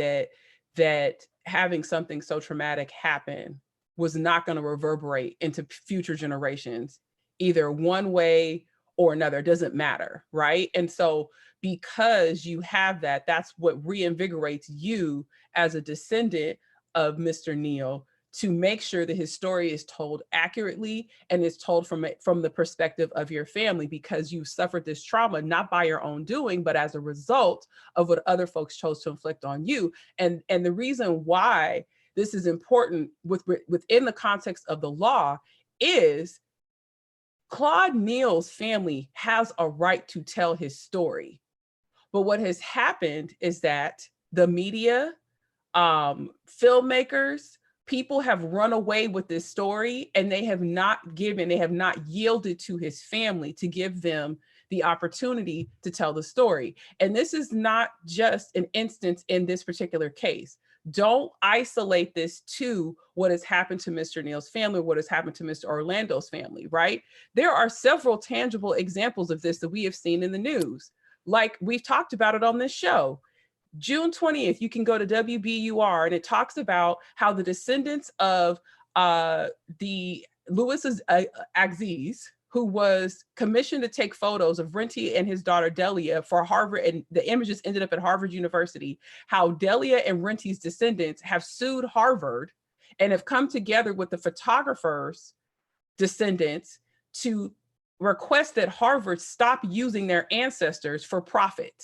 that having something so traumatic happen was not going to reverberate into future generations, either one way or another. It doesn't matter, right? And so because you have that, that's what reinvigorates you as a descendant of Mr. Neal to make sure that his story is told accurately and is told from the perspective of your family, because you suffered this trauma, not by your own doing, but as a result of what other folks chose to inflict on you. And the reason why this is important within the context of the law is Claude Neal's family has a right to tell his story. But what has happened is that the media, filmmakers, people have run away with this story, and they have not yielded to his family to give them the opportunity to tell the story. And this is not just an instance in this particular case. Don't isolate this to what has happened to Mr. Neal's family, what has happened to Mr. Orlando's family, right? There are several tangible examples of this that we have seen in the news. Like we've talked about it on this show. June 20th, you can go to WBUR, and it talks about how the descendants of the Louis Aziz, who was commissioned to take photos of Renty and his daughter Delia for Harvard, and the images ended up at Harvard University, how Delia and Renty's descendants have sued Harvard and have come together with the photographer's descendants to request that Harvard stop using their ancestors for profit,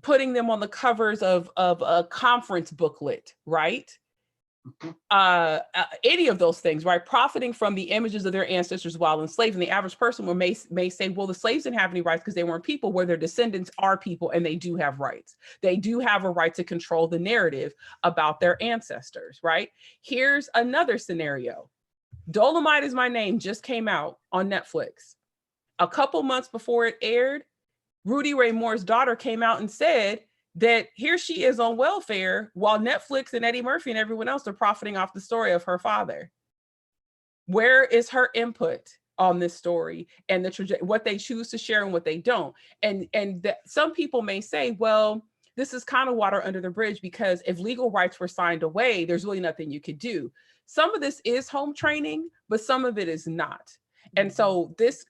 putting them on the covers of a conference booklet, right? Any of those things, right? Profiting from the images of their ancestors while enslaved. And the average person may say, well, the slaves didn't have any rights because they weren't people, where their descendants are people and they do have rights. They do have a right to control the narrative about their ancestors, right? Here's another scenario. Dolomite Is My Name just came out on Netflix. A couple months before it aired, Rudy Ray Moore's daughter came out and said that here she is on welfare while Netflix and Eddie Murphy and everyone else are profiting off the story of her father. Where is her input on this story and what they choose to share and what they don't? And some people may say, well, this is kind of water under the bridge, because if legal rights were signed away, there's really nothing you could do. Some of this is home training, but some of it is not. And so this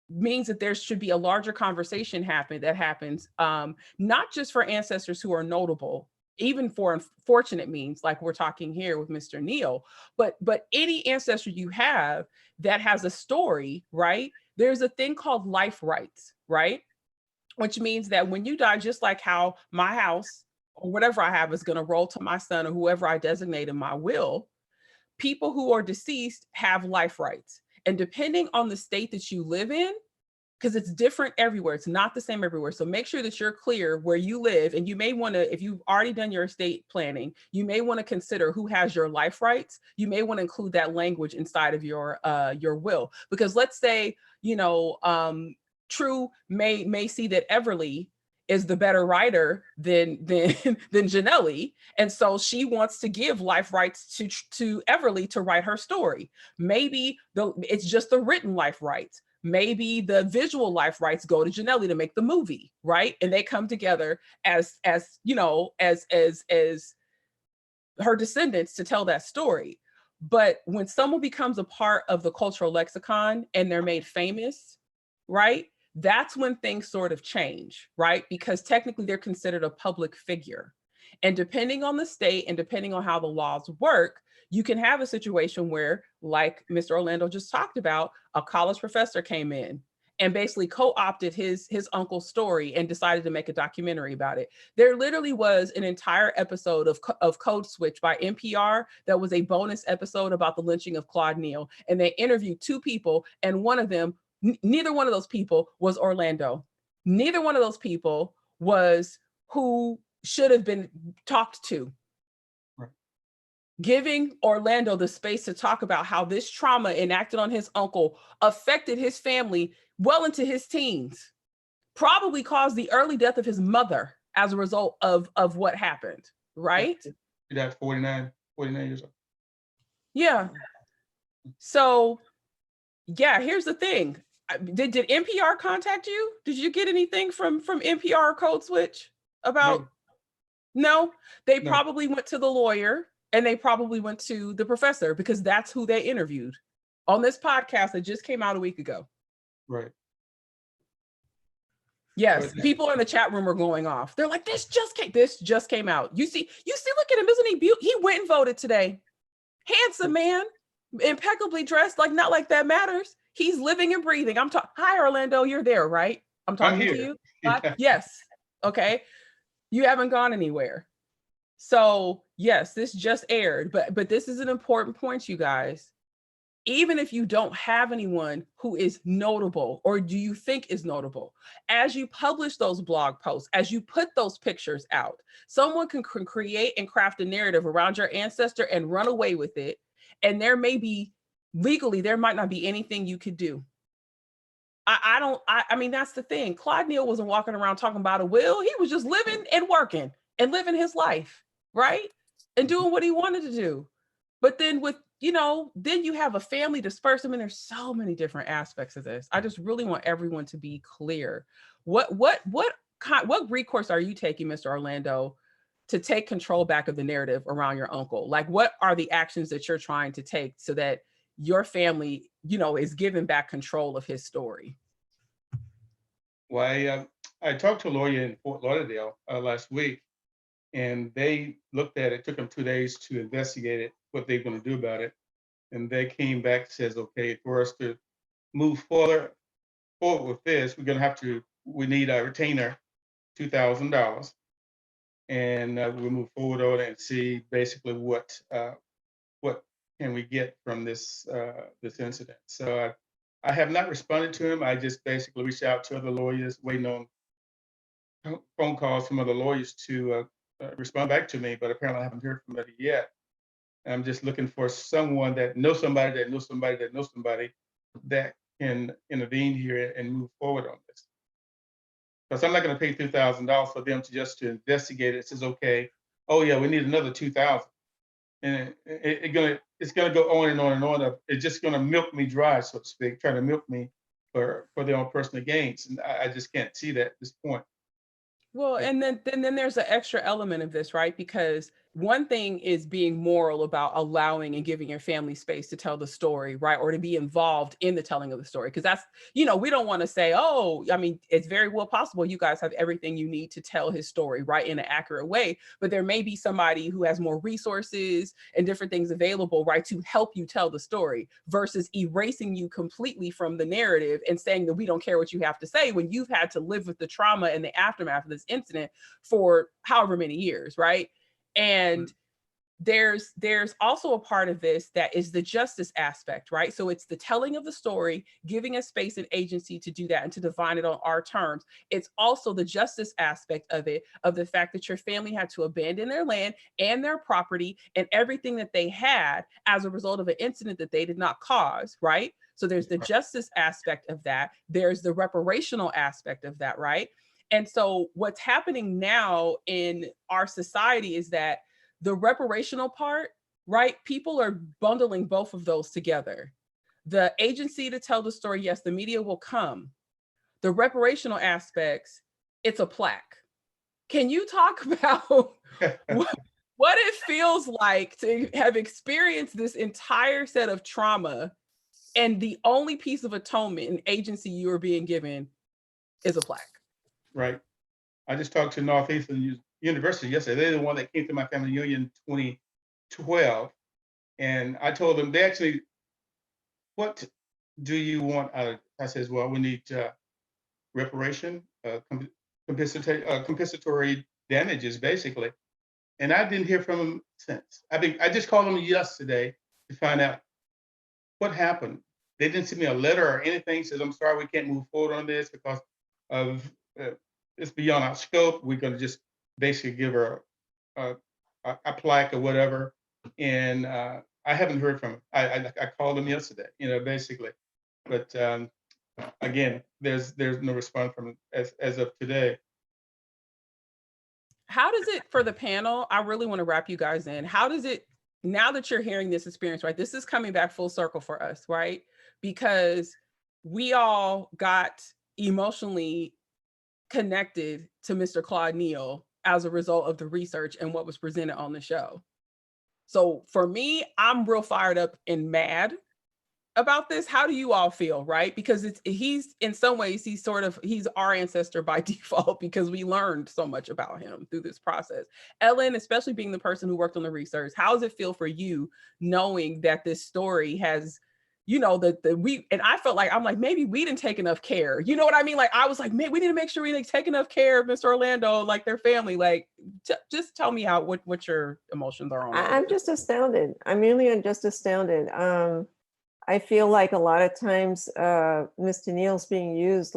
means that there should be a larger conversation happens, not just for ancestors who are notable, even for unfortunate means, like we're talking here with Mr. Neal, but any ancestor you have that has a story, right? There's a thing called life rights, right? Which means that when you die, just like how my house or whatever I have is going to roll to my son or whoever I designate in my will, people who are deceased have life rights. And depending on the state that you live in, because it's different everywhere, it's not the same everywhere. So make sure that you're clear where you live. And you may want to, if you've already done your estate planning, you may want to consider who has your life rights. You may want to include that language inside of your will. Because let's say, True may see that Everly is the better writer than Janelli. And so she wants to give life rights to Everly to write her story. Maybe it's just the written life rights. Maybe the visual life rights go to Janelli to make the movie, right? And they come together as her descendants to tell that story. But when someone becomes a part of the cultural lexicon and they're made famous, right? That's when things sort of change, right? Because technically they're considered a public figure. And depending on the state and depending on how the laws work, you can have a situation where, like Mr. Orlando just talked about, a college professor came in and basically co-opted his uncle's story and decided to make a documentary about it. There literally was an entire episode of Code Switch by NPR that was a bonus episode about the lynching of Claude Neal. And they interviewed two people, and one of them, neither one of those people was Orlando. Neither one of those people was who should have been talked to. Right. Giving Orlando the space to talk about how this trauma enacted on his uncle affected his family well into his teens, probably caused the early death of his mother as a result of what happened, right? He died 49 years old. Yeah. So, yeah, here's the thing. Did NPR contact you? Did you get anything from NPR or Code Switch about? No, they probably went to the lawyer and they probably went to the professor, because that's who they interviewed on this podcast that just came out a week ago. Right. Yes, people in the chat room are going off. They're like, this just came out. You see, look at him, isn't he beautiful? He went and voted today. Handsome man, impeccably dressed, like not like that matters. He's living and breathing. I'm talking. Hi, Orlando, you're there, right? I'm talking to you. Yes. Okay. You haven't gone anywhere. So yes, this just aired, but this is an important point, you guys. Even if you don't have anyone who is notable or do you think is notable, as you publish those blog posts, as you put those pictures out, someone can create and craft a narrative around your ancestor and run away with it. And there may be, legally, there might not be anything you could do. I mean, that's the thing. Claude Neal wasn't walking around talking about a will. He was just living and working and living his life, right? And doing what he wanted to do. But then then you have a family dispersed. I mean, there's so many different aspects of this. I just really want everyone to be clear. What recourse are you taking, Mr. Orlando, to take control back of the narrative around your uncle? Like, what are the actions that you're trying to take so that your family, is given back control of his story? Well, I talked to a lawyer in Fort Lauderdale last week, and they looked at it. It took them 2 days to investigate it, what they're going to do about it. And they came back and says, okay, for us to move forward with this, we need a retainer, $2,000. And we'll move forward on it and see basically what can we get from this incident. So I have not responded to him. I just basically reached out to other lawyers, waiting on phone calls from other lawyers to respond back to me, but apparently I haven't heard from them yet. And I'm just looking for someone that knows somebody that knows somebody that knows somebody that can intervene here and move forward on this. Because I'm not going to pay $2,000 for them to investigate it. It says, okay, oh yeah, we need another 2,000, and it's gonna go on and on and on. It's just gonna milk me dry, so to speak, trying to milk me for their own personal gains, and I just can't see that at this point. Well, Yeah. and then there's an extra element of this, right? Because one thing is being moral about allowing and giving your family space to tell the story, right? Or to be involved in the telling of the story. Because that's, we don't want to say, oh, I mean, it's very well possible you guys have everything you need to tell his story, right, in an accurate way. But there may be somebody who has more resources and different things available, right, to help you tell the story versus erasing you completely from the narrative and saying that we don't care what you have to say when you've had to live with the trauma and the aftermath of this incident for however many years, right? And there's also a part of this that is the justice aspect, right? So it's the telling of the story, giving us space and agency to do that and to define it on our terms. It's also the justice aspect of it, of the fact that your family had to abandon their land and their property and everything that they had as a result of an incident that they did not cause, right? So there's the justice aspect of that. There's the reparational aspect of that, right? And so what's happening now in our society is that the reparational part, right? People are bundling both of those together. The agency to tell the story, yes, the media will come. The reparational aspects, it's a plaque. Can you talk about what it feels like to have experienced this entire set of trauma and the only piece of atonement and agency you are being given is a plaque? Right. I just talked to Northeastern University yesterday. They're the one that came to my family union 2012. And I told them, what do you want out of it? I says, well, we need reparation, compensatory damages, basically. And I didn't hear from them since. I just called them yesterday to find out what happened. They didn't send me a letter or anything. Says, I'm sorry, we can't move forward on this because of it's beyond our scope. We're going to just basically give her a plaque or whatever. And I haven't heard from them. I called them yesterday, basically. But again, there's no response from them as of today. How does it, for the panel, I really want to wrap you guys in. How does it, now that you're hearing this experience, right? This is coming back full circle for us, right? Because we all got emotionally connected to Mr. Claude Neal as a result of the research and what was presented on the show. So for me, I'm real fired up and mad about this. How do you all feel, right? Because he's in some ways, he's our ancestor by default because we learned so much about him through this process. Ellen, especially being the person who worked on the research, how does it feel for you knowing that this story has, and I felt like, I'm like, maybe we didn't take enough care. You know what I mean? Like, I was like, man, we need to make sure we take enough care of Mr. Orlando, like their family. Like, just tell me what your emotions are on all I'm this. just astounded. I'm just astounded. I feel like a lot of times Mr. Neal's being used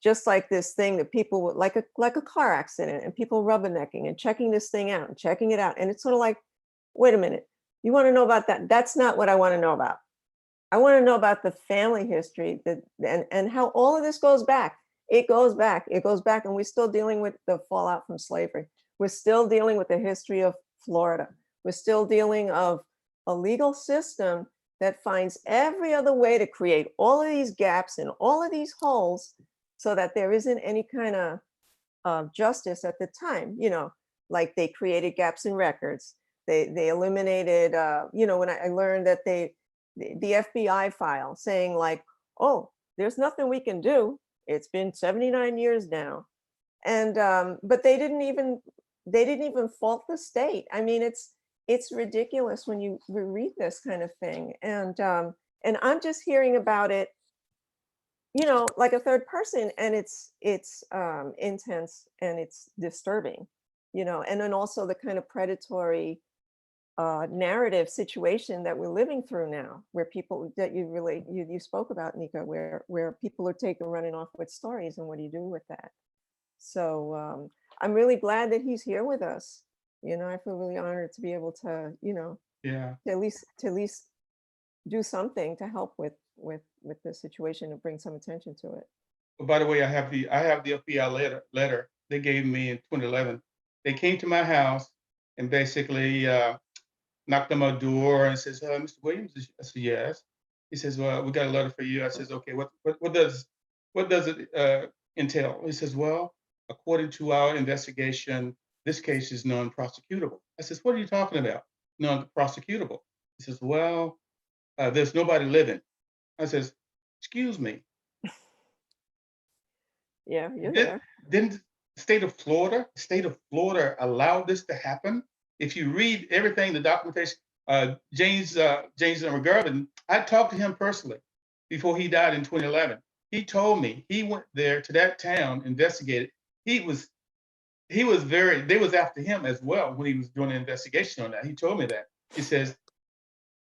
just like this thing that people would like a car accident, and people rubbernecking and checking this thing out and checking it out. And it's sort of like, wait a minute, you want to know about that? That's not what I want to know about. I want to know about the family history and how all of this goes back. It goes back, and we're still dealing with the fallout from slavery. We're still dealing with the history of Florida. We're still dealing of a legal system that finds every other way to create all of these gaps and all of these holes so that there isn't any kind of justice at the time. Like they created gaps in records. They eliminated, when I learned that the FBI file saying like, oh, there's nothing we can do. It's been 79 years now. And but they didn't even fault the state. I mean, it's ridiculous when you read this kind of thing. And I'm just hearing about it, like a third person, and it's intense and it's disturbing, and then also the kind of predatory narrative situation that we're living through now, where people that you spoke about, Nika, where people are running off with stories, and what do you do with that? So I'm really glad that he's here with us, You know, I feel really honored to be able to, you know, Yeah. to at least do something to help with the situation and bring some attention to it. Oh, by the way, I have the FBI letter they gave me in 2011. They came to my house and basically knocked on my door and says, "Mr. Williams?" I said, "Yes." He says, "Well, we got a letter for you." I says, "Okay, what does it entail?" He says, "Well, according to our investigation, this case is non-prosecutable." I says, "What are you talking about? Non-prosecutable?" He says, "Well, there's nobody living." I says, "Excuse me, Yeah, you're did, there. didn't the state of Florida allow this to happen? If you read everything, the documentation, James McGurven, I talked to him personally before he died in 2011. He told me he went there to that town, investigated. He was they was after him as well when he was doing an investigation on that. He told me that. He says,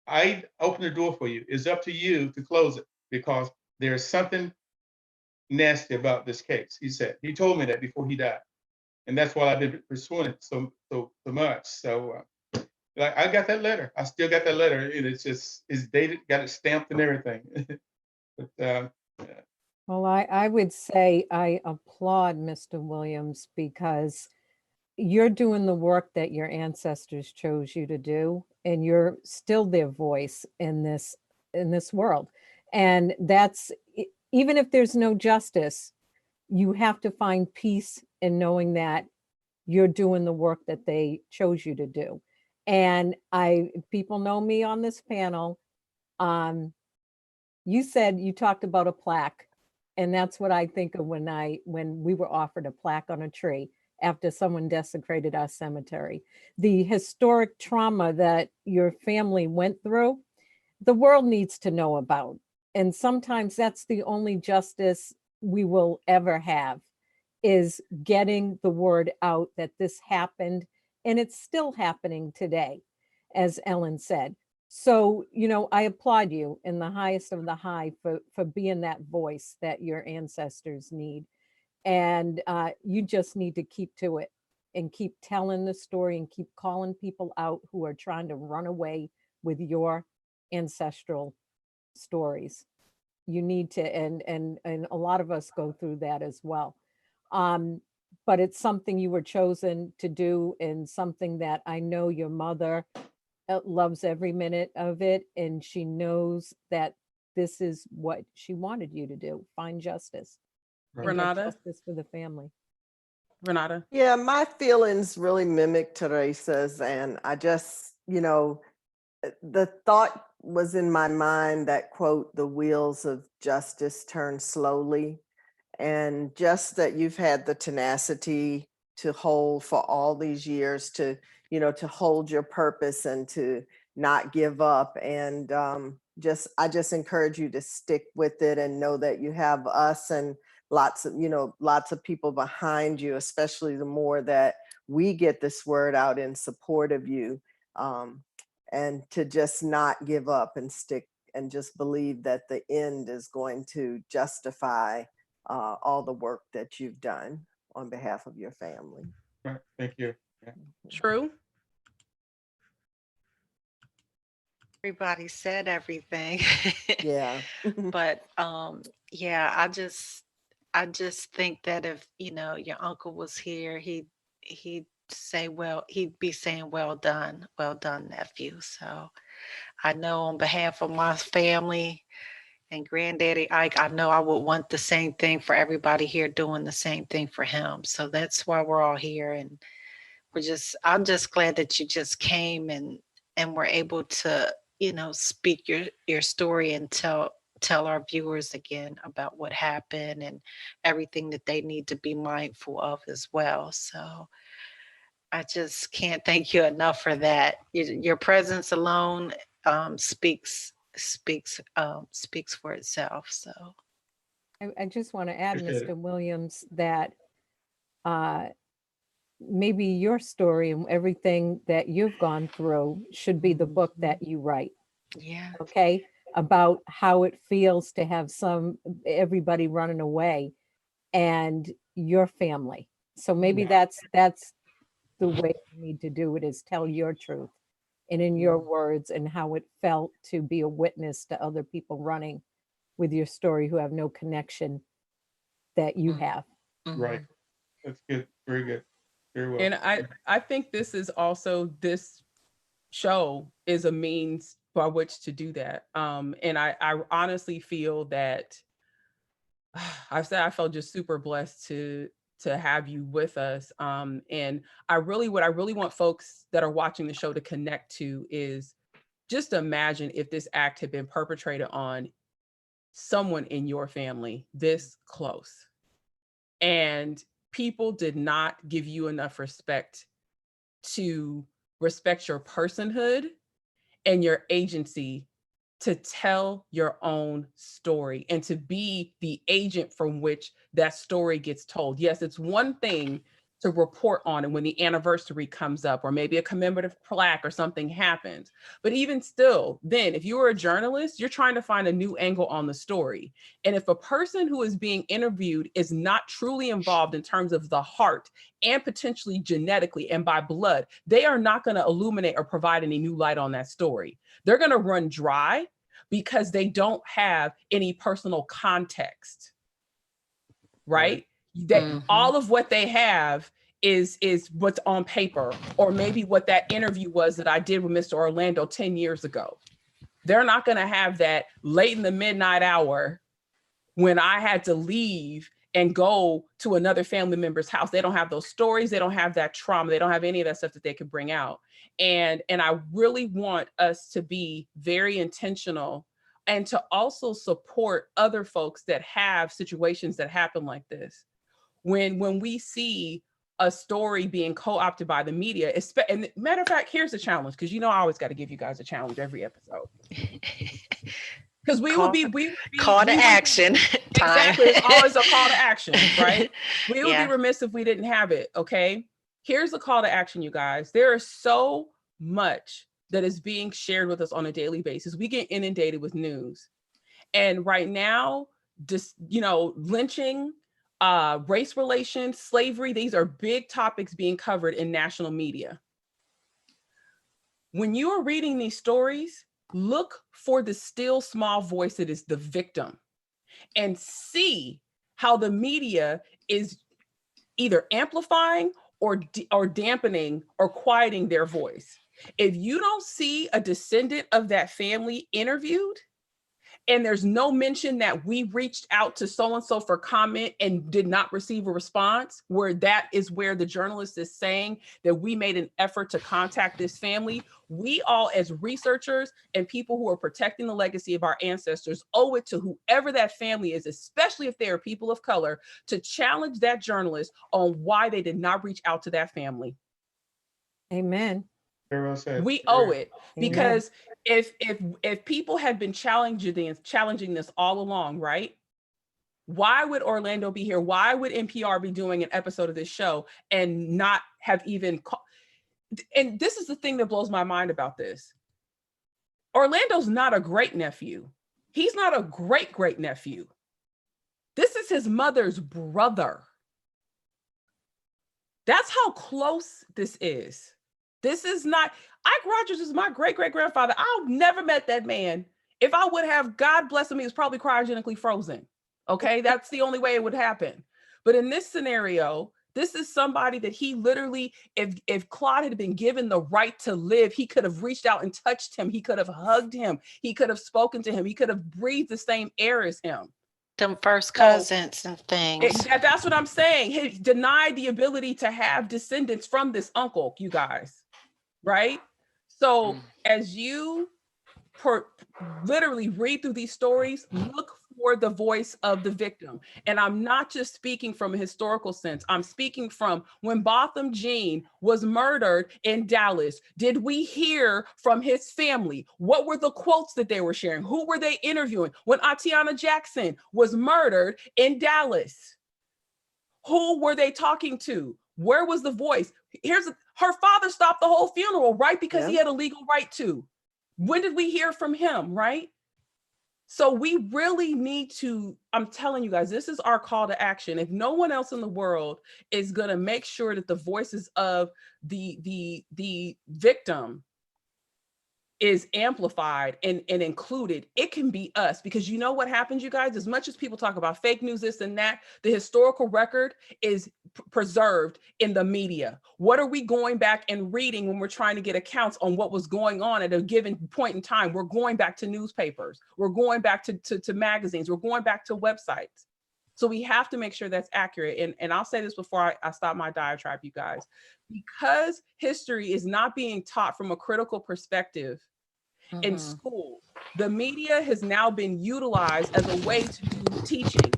"I open the door for you. It's up to you to close it because there's something nasty about this case." He said, he told me that before he died. And that's why I've been pursuing it so much. So like, I got that letter. I still got that letter. And it's dated, got it stamped and everything. But yeah. Well, I would say I applaud Mr. Williams because you're doing the work that your ancestors chose you to do, and you're still their voice in this world. And even if there's no justice, you have to find peace in knowing that you're doing the work that they chose you to do. And people know me on this panel. You said you talked about a plaque, and that's what I think of when we were offered a plaque on a tree after someone desecrated our cemetery. The historic trauma that your family went through, the world needs to know about. And sometimes that's the only justice we will ever have, is getting the word out that this happened, and it's still happening today, as Ellen said. So, I applaud you in the highest of the high for being that voice that your ancestors need. And you just need to keep to it and keep telling the story and keep calling people out who are trying to run away with your ancestral stories. You need to, and a lot of us go through that as well. But it's something you were chosen to do, and something that I know your mother loves every minute of it, and she knows that this is what she wanted you to do: find justice and get Renata, justice for the family. Renata. Yeah, my feelings really mimic Theresa's, and I just, the thought was in my mind that, quote, "the wheels of justice turn slowly." And just that you've had the tenacity to hold for all these years, to hold your purpose and to not give up. And I just encourage you to stick with it and know that you have us and lots of people behind you, especially the more that we get this word out in support of you. And to just not give up and stick and just believe that the end is going to justify all the work that you've done on behalf of your family. Right. Thank you. Yeah. True. Everybody said everything. Yeah. But yeah, I just think that if, your uncle was here, he'd say, well, he'd be saying, well done, nephew. So I know on behalf of my family and granddaddy Ike, I know I would want the same thing for everybody here, doing the same thing for him. So that's why we're all here. And I'm just glad that you just came and were able to, speak your story and tell our viewers again about what happened and everything that they need to be mindful of as well. So I just can't thank you enough for that. Your presence alone speaks for itself. So I just want to add, Appreciate Mr. it. Williams, that maybe your story and everything that you've gone through should be the book that you write. yeah, Okay, about how it feels to have everybody running away and your family. So maybe Yeah. that's the way you need to do it, is tell your truth and in your words, and how it felt to be a witness to other people running with your story who have no connection that you have. Right. That's good. Very good. Very well. And I think this is also, this show is a means by which to do that. And I honestly feel that I've said I felt just super blessed to have you with us. And what I really want folks that are watching the show to connect to is, just imagine if this act had been perpetrated on someone in your family this close, and people did not give you enough respect to respect your personhood and your agency to tell your own story and to be the agent from which that story gets told. Yes, it's one thing to report on it when the anniversary comes up, or maybe a commemorative plaque or something happens. But even still, then if you were a journalist, you're trying to find a new angle on the story. And if a person who is being interviewed is not truly involved in terms of the heart and potentially genetically and by blood, they are not going to illuminate or provide any new light on that story. They're going to run dry because they don't have any personal context, right? That all of what they have is what's on paper, or maybe what that interview was that I did with Mr. Orlando 10 years ago. They're not going to have that late in the midnight hour when I had to leave and go to another family member's house. They don't have those stories. They don't have that trauma. They don't have any of that stuff that they could bring out. And I really want us to be very intentional and to also support other folks that have situations that happen like this. When we see a story being co-opted by the media, and matter of fact, here's the challenge, because I always got to give you guys a challenge every episode. Because we would be call to action. Exactly, it's always a call to action, right? We would be remiss if we didn't have it. Okay, here's the call to action, you guys. There is so much that is being shared with us on a daily basis. We get inundated with news, and right now, just lynching, race relations, slavery, these are big topics being covered in national media. When you are reading these stories, look for the still small voice that is the victim, and see how the media is either amplifying or dampening or quieting their voice. If you don't see a descendant of that family interviewed, and there's no mention that we reached out to so-and-so for comment and did not receive a response, where that is where the journalist is saying that we made an effort to contact this family, we all as researchers and people who are protecting the legacy of our ancestors owe it to whoever that family is, especially if they are people of color, to challenge that journalist on why they did not reach out to that family. Amen. Very well said. We owe it, because if people had been challenging this all along, right? Why would Orlando be here? Why would NPR be doing an episode of this show and not have even and this is the thing that blows my mind about this. Orlando's not a great nephew. He's not a great nephew. This is his mother's brother. That's how close this is. This is not, Ike Rogers is my great-great-grandfather. I've never met that man. If I would have, God bless him, he was probably cryogenically frozen. Okay, that's the only way it would happen. But in this scenario, this is somebody that he literally, if Claude had been given the right to live, he could have reached out and touched him. He could have hugged him. He could have spoken to him. He could have breathed the same air as him. Them first cousins and things. That's what I'm saying. He denied the ability to have descendants from this uncle, you guys. Right? So as you literally read through these stories, look for the voice of the victim. And I'm not just speaking from a historical sense. I'm speaking from when Botham Jean was murdered in Dallas. Did we hear from his family? What were the quotes that they were sharing? Who were they interviewing? When Atiana Jackson was murdered in Dallas, who were they talking to? Where was the voice? Her father stopped the whole funeral, right? Because he had a legal right to. When did we hear from him, right? So we really need to, I'm telling you guys, this is our call to action. If no one else in the world is going to make sure that the voices of the victim is amplified and included, it can be us. Because you know what happens, you guys, as much as people talk about fake news, this and that, the historical record is preserved in the media. What are we going back and reading when we're trying to get accounts on what was going on at a given point in time? We're going back to newspapers. We're going back to magazines. We're going back to websites. So we have to make sure that's accurate. And I'll say this before I stop my diatribe, you guys, because history is not being taught from a critical perspective in school, the media has now been utilized as a way to do teaching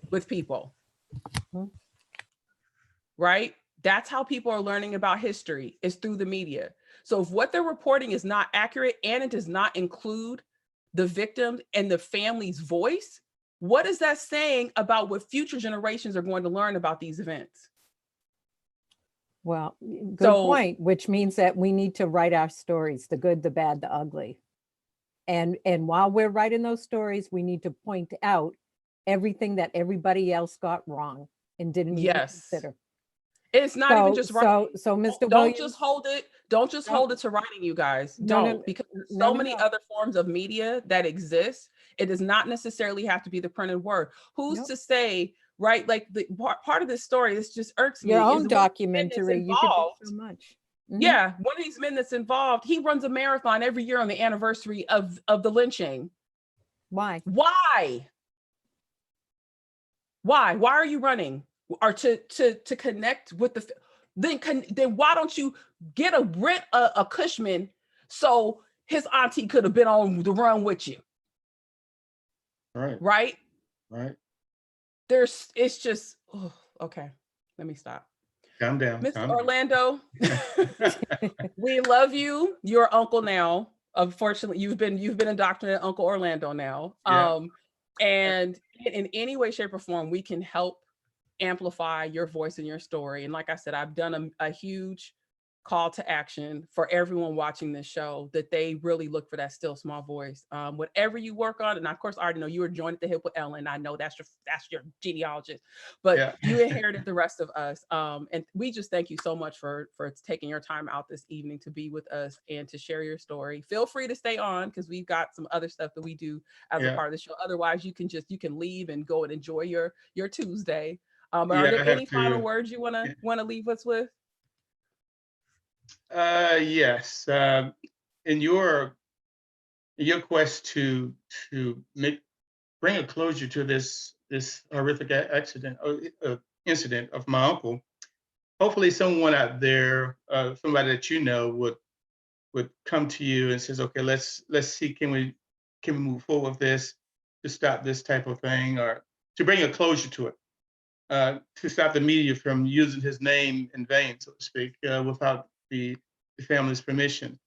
with people, right? That's how people are learning about history, is through the media. So if what they're reporting is not accurate and it does not include the victim and the family's voice, what is that saying about what future generations are going to learn about these events? Well, good point, which means that we need to write our stories, the good, the bad, the ugly. And while we're writing those stories, we need to point out everything that everybody else got wrong and didn't even consider. It's not even just writing. So Mr. Don't Williams, just hold it. Don't just hold it to writing, you guys. Don't, because there's so many other forms of media that exist. It does not necessarily have to be the printed word. Who's to say, right? Like the part of this story, this just irks me. Your own documentary, you could do so much. Yeah, one of these men that's involved, he runs a marathon every year on the anniversary of the lynching. Why? Why are you running? Or to connect with the, then why don't you rent a Cushman so his auntie could have been on the run with you? Right. It's just, okay, let me stop. Calm down. Mr. Orlando, we love you. You're uncle now. Unfortunately, you've been indoctrinated Uncle Orlando now. Yeah. And in any way, shape, or form, we can help amplify your voice and your story. And like I said, I've done a huge call to action for everyone watching this show, that they really look for that still small voice. Whatever you work on, and of course I already know you were joined at the hip with Ellen. I know that's your genealogist, but you inherited the rest of us. And we just thank you so much for taking your time out this evening to be with us and to share your story. Feel free to stay on, because we've got some other stuff that we do as a part of the show. Otherwise, you can leave and go and enjoy your Tuesday. Are there any final words you want to leave us with? Yes. In your quest to bring a closure to this horrific accident incident of my uncle, hopefully someone out there, somebody that you know, would come to you and says, okay, let's see, can we move forward with this to stop this type of thing, or to bring a closure to it, to stop the media from using his name in vain, so to speak, without the family's permission.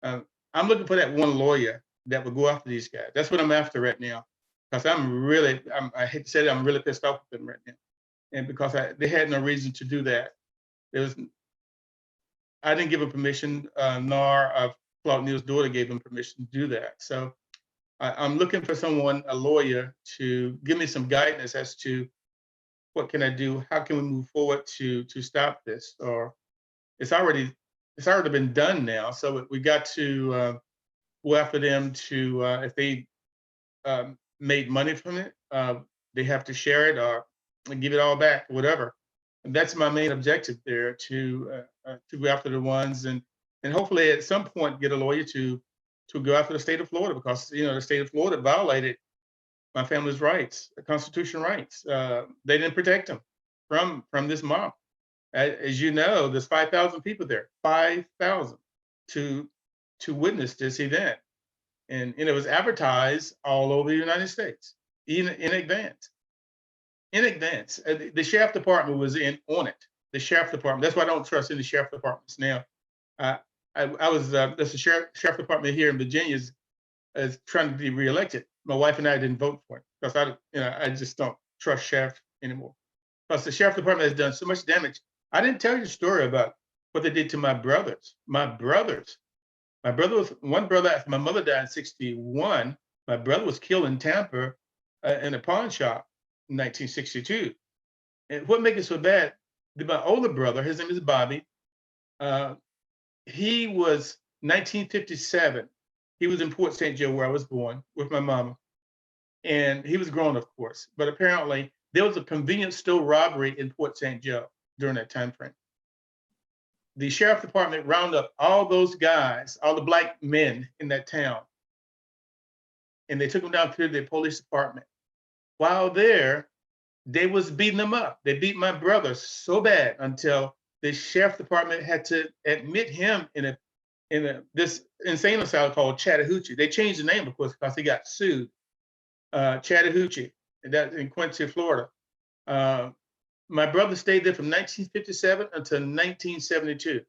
I'm looking for that one lawyer that will go after these guys. That's what I'm after right now, because I hate to say that, I'm really pissed off with them right now. And because they had no reason to do that. I didn't give them permission, nor Claude Neal's daughter gave them permission to do that. So I'm looking for someone, a lawyer, to give me some guidance as to what can I do? How can we move forward to stop this? Or it's already been done now. So we got to go after them to, if they made money from it, they have to share it or give it all back, whatever. And that's my main objective there, to go after the ones, and hopefully at some point get a lawyer to go after the state of Florida, because the state of Florida violated my family's rights, the constitutional rights. They didn't protect them from this mob. As you know, there's 5,000 people there, 5,000 to witness this event. And it was advertised all over the United States in advance. In advance. The sheriff department was on it. The sheriff department. That's why I don't trust any sheriff departments now. There's a sheriff department here in Virginia is trying to be reelected. My wife and I didn't vote for it because I just don't trust sheriff anymore. Because the sheriff department has done so much damage. I didn't tell you the story about what they did to my brothers. My brother was one brother after my mother died in 1961. My brother was killed in Tampa in a pawn shop in 1962. And what makes it so bad, my older brother, his name is Bobby, he was 1957. He was in Port St. Joe, where I was born, with my mama. And he was grown, of course. But apparently, there was a convenience store robbery in Port St. Joe during that time frame. The sheriff department rounded up all those guys, all the black men in that town, and they took them down to the police department. While there, they was beating them up. They beat my brother so bad until the sheriff department had to admit him in this insane asylum called Chattahoochee. They changed the name, of course, because he got sued. Chattahoochee, and that's in Quincy, Florida. My brother stayed there from 1957 until 1972.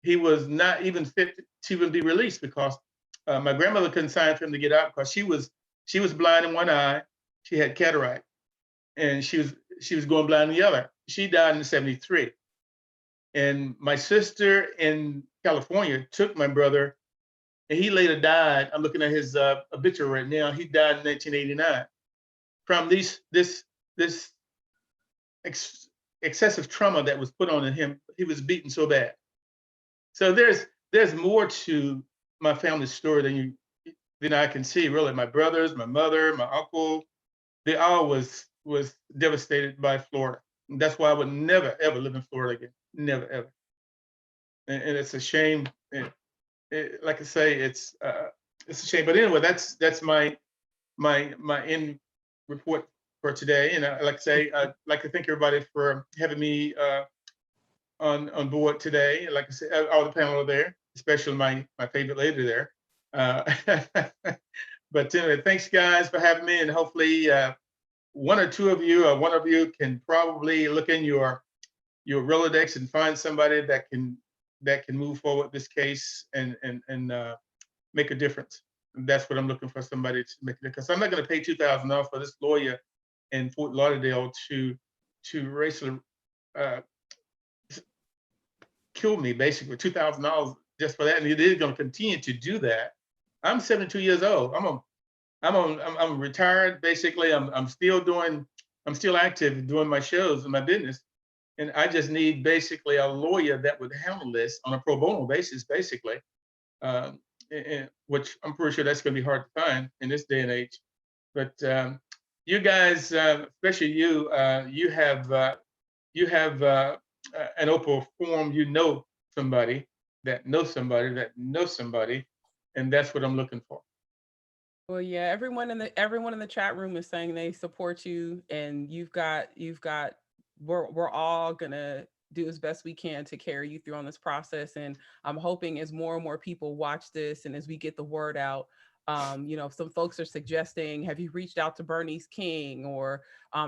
He was not even fit to even be released because my grandmother couldn't sign for him to get out because she was blind in one eye. She had cataract, and she was going blind in the other. She died in 73. And my sister in California took my brother, and he later died. I'm looking at his obituary right now. He died in 1989 from this excessive trauma that was put on him. He was beaten so bad. So there's more to my family's story than I can see. Really, my brothers, my mother, my uncle, they all was devastated by Florida. And that's why I would never ever live in Florida again. Never ever. And it's a shame. Like I say, it's a shame. But anyway, that's my end report for today. And like I say, I'd like to thank everybody for having me on board today. Like I said, all the panel are there, especially my favorite lady there. But anyway, thanks guys for having me, and hopefully one or two of you, or one of you, can probably look in your Rolodex and find somebody that can move forward this case and make a difference. And that's what I'm looking for, somebody to make it, because I'm not going to pay $2,000 for this lawyer in Fort Lauderdale to racially kill me, basically $2,000 just for that, and it is going to continue to do that. I'm 72 years old. I'm retired, basically. I'm still active doing my shows and my business, and I just need basically a lawyer that would handle this on a pro bono basis, basically, which I'm pretty sure that's going to be hard to find in this day and age. But you guys, especially you, you have an open forum. You know somebody that knows somebody that knows somebody, and that's what I'm looking for. Well, yeah, everyone in the chat room is saying they support you, and we're all gonna do as best we can to carry you through on this process. And I'm hoping as more and more people watch this, and as we get the word out, some folks are suggesting, have you reached out to Bernice King, or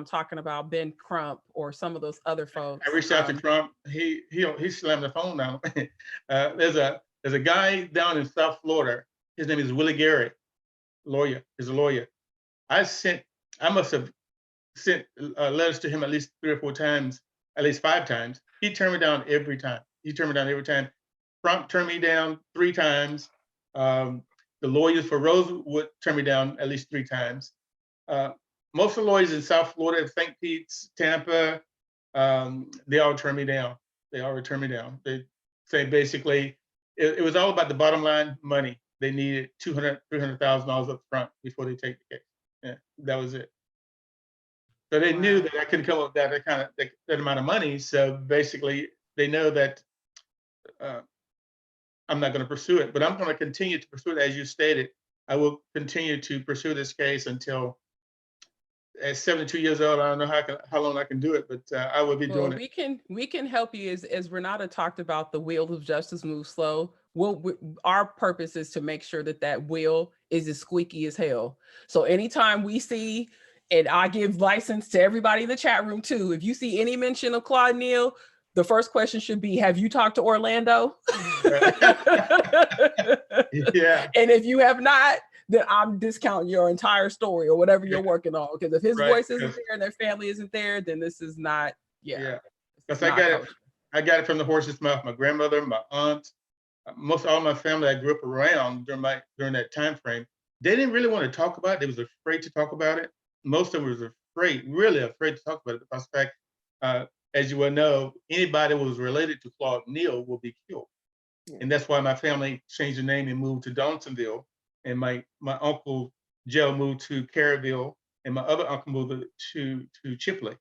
talking about Ben Crump or some of those other folks? I reached out to Crump. He slammed the phone down. There's a guy down in South Florida. His name is Willie Gary. Lawyer, is a lawyer. I must have sent letters to him at least 3 or 4 times, at least 5 times. He turned me down every time. Crump turned me down 3 times. The lawyers for Rosewood turned me down at least 3 times. Most of the lawyers in South Florida, St. Pete's, Tampa, they all turned me down. They all turned me down. They say basically, it was all about the bottom line money. They needed $200,000, $300,000 up front before they take the case. Yeah, that was it. So they knew that I couldn't come up with that amount of money. So basically, they know that I'm not going to pursue it, but I'm going to continue to pursue it. As you stated, I will continue to pursue this case until, at 72 years old, I don't know how long I can do it, but I will be doing it. We can help you, as Renata talked about, the wheel of justice moves slow. Our purpose is to make sure that wheel is as squeaky as hell. So anytime we see, and I give license to everybody in the chat room too, if you see any mention of Claude Neal, the first question should be, have you talked to Orlando? Yeah. And if you have not, then I'm discounting your entire story or whatever you're working on. Because if his voice isn't there and their family isn't there, then this is not, Because I got it from the horse's mouth. My grandmother, my aunt, all my family I grew up around during that time frame, they didn't really want to talk about it. They was afraid to talk about it. Most of them was afraid, really afraid to talk about it. Because, in fact, as you well know, anybody who was related to Claude Neal will be killed. Yeah. And that's why my family changed the name and moved to Donaldsonville. And my uncle Joe moved to Caryville, and my other uncle moved to Chipley,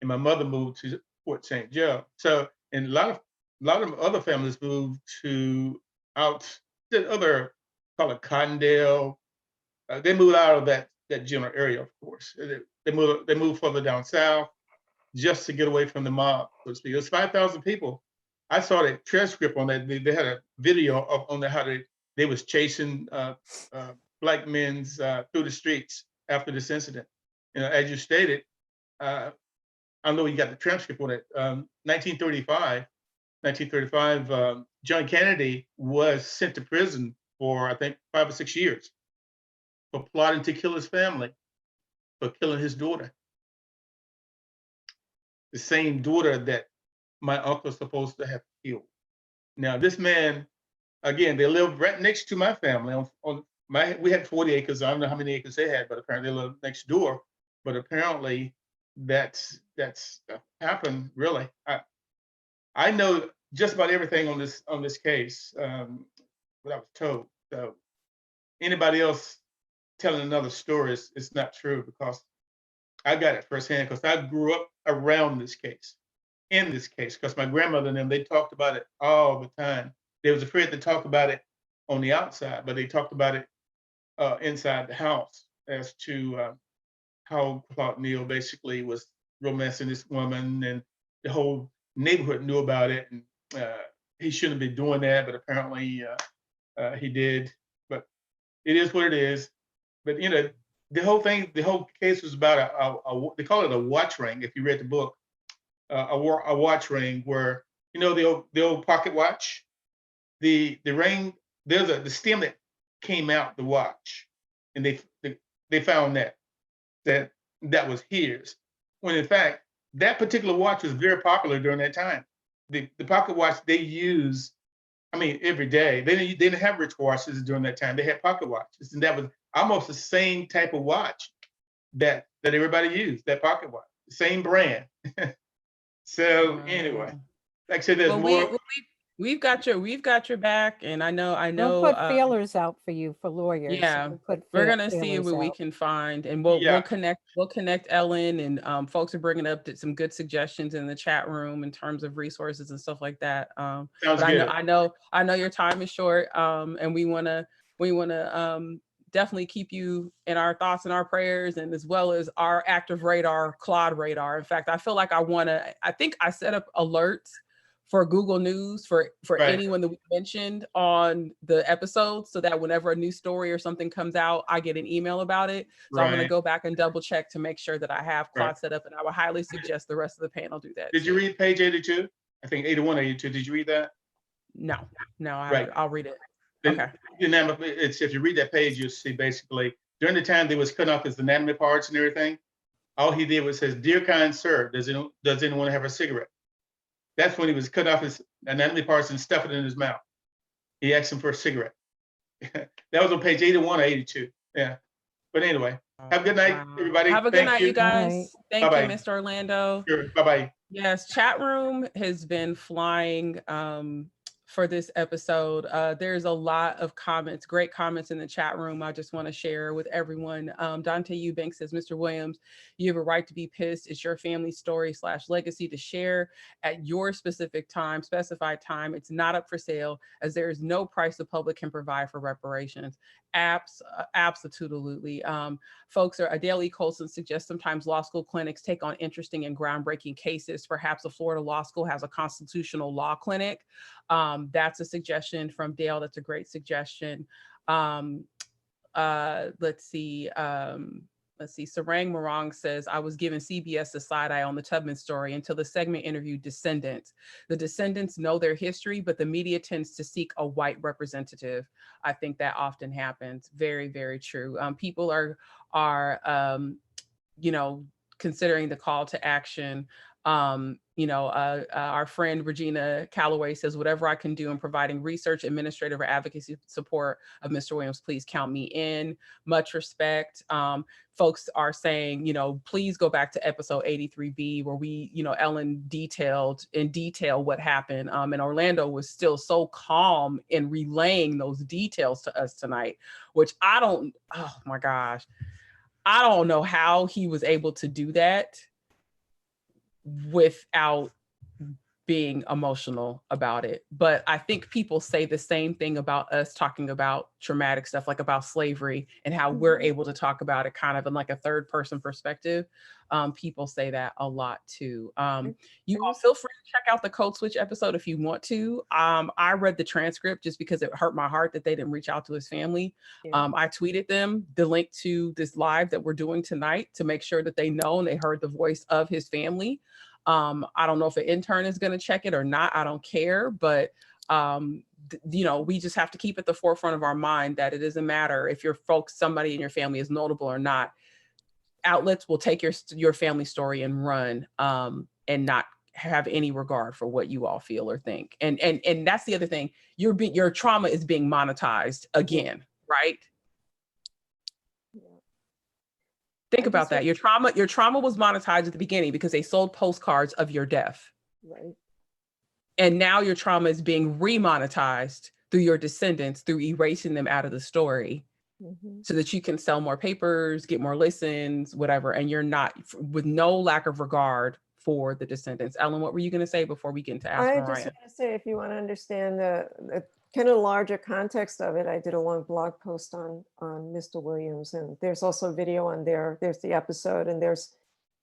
and my mother moved to Fort St. Joe. So, and a lot of other families moved to out the other, call it Cottondale. They moved out of that general area, of course. They moved further down south just to get away from the mob, so to speak. It was 5,000 people. I saw that transcript on that. They had a video on how they was chasing black men through the streets after this incident. You know, as you stated, I know you got the transcript on it. 1935, John Kennedy was sent to prison for, I think, 5 or 6 years for plotting to kill his family, for killing his daughter. The same daughter that my uncle was supposed to have killed. Now, this man, again, they lived right next to my family. We had 40 acres. I don't know how many acres they had, but apparently they lived next door. But apparently that's happened, really. I know just about everything on this case, what I was told. So anybody else telling another story is not true, because I got it firsthand, because I grew up around this case, in this case, because my grandmother and them, they talked about it all the time. They was afraid to talk about it on the outside, but they talked about it inside the house as to how Claude Neal basically was romancing this woman, and the whole neighborhood knew about it, and he shouldn't be doing that, but apparently he did. But it is what it is. But you know, the whole case was about they call it a watch ring. If you read the book, a watch ring where, you know, the old pocket watch, the ring, there's the stem that came out the watch, and they found that was his, when in fact that particular watch was very popular during that time. The pocket watch they used, I mean, every day. They didn't have rich watches during that time. They had pocket watches, and that was almost the same type of watch that everybody used. That pocket watch, same brand. So anyway, like I said, there's Well, more. we've got your back, and I We'll know put feelers out for you for lawyers. yeah, We'll put we're gonna see feelers what we out. can find, and Yeah. we'll connect Ellen, and folks are bringing up some good suggestions in the chat room in terms of resources and stuff like that. Sounds But good. I know your time is short, and we wanna definitely keep you in our thoughts and our prayers, and as well as our active radar, Claude radar. In fact, I feel like I think I set up alerts for Google News for Right. anyone that we mentioned on the episode, so that whenever a new story or something comes out, I get an email about it. So I'm going to Right. go back and double check to make sure that I have Claude Right. set up, and I would highly suggest the rest of the panel do that. Did you read page 82? I think 81, 82. Did you read that? No, Right. I'll read it. Then, Okay. If you read that page, you'll see basically during the time they was cutting off his anatomy parts and everything, all he did was says, "Dear kind sir, does anyone have a cigarette?" That's when he was cutting off his anatomy parts and stuffing it in his mouth. He asked him for a cigarette. That was on page 81 or 82. Yeah. But anyway, have a good night, Wow. everybody. Have a good night, you guys. Right. Thank Bye-bye. you, Mr. Orlando. Sure. Bye-bye. Yes, chat room has been flying for this episode. There's a lot of comments, great comments in the chat room. I just want to share with everyone. Dante Eubanks says, Mr. Williams, you have a right to be pissed. It's your family story / legacy to share at your specific time, specified time. It's not up for sale, as there is no price the public can provide for reparations. Absolutely. Folks, Adele Colson suggests sometimes law school clinics take on interesting and groundbreaking cases. Perhaps a Florida law school has a constitutional law clinic. That's a suggestion from Dale. That's a great suggestion. Let's see. Sarang Morong says, I was given CBS a side eye on the Tubman story until the segment interviewed descendants. The descendants know their history, but the media tends to seek a white representative. I think that often happens. Very, very true. People are considering the call to action Our friend Regina Calloway says, whatever I can do in providing research, administrative, or advocacy support of Mr. Williams, please count me in. Much respect. Folks are saying, please go back to episode 83B where we, Ellen detailed in detail what happened. And Orlando was still so calm in relaying those details to us tonight, which oh my gosh, I don't know how he was able to do that without being emotional about it. But I think people say the same thing about us talking about traumatic stuff, like about slavery, and how we're able to talk about it kind of in like a third person perspective. People say that a lot too. You all feel free to check out the Code Switch episode if you want to. I read the transcript just because it hurt my heart that they didn't reach out to his family. Yeah. I tweeted them the link to this live that we're doing tonight to make sure that they know and they heard the voice of his family. I don't know if an intern is going to check it or not. I don't care, but we just have to keep at the forefront of our mind that it doesn't matter if somebody in your family is notable or not. Outlets will take your family story and run and not have any regard for what you all feel or think. And that's the other thing. Your trauma is being monetized again, right? Think about that. Your trauma was monetized at the beginning because they sold postcards of your death. Right. And now your trauma is being remonetized through your descendants, through erasing them out of the story so that you can sell more papers, get more listens, whatever. And you're not, with no lack of regard for the descendants. Ellen, what were you going to say before we get into Ask Mariah? I just want to say, if you want to understand the kind of larger context of it, I did a long blog post on Mr. Williams, and there's also a video on there. There's the episode, and there's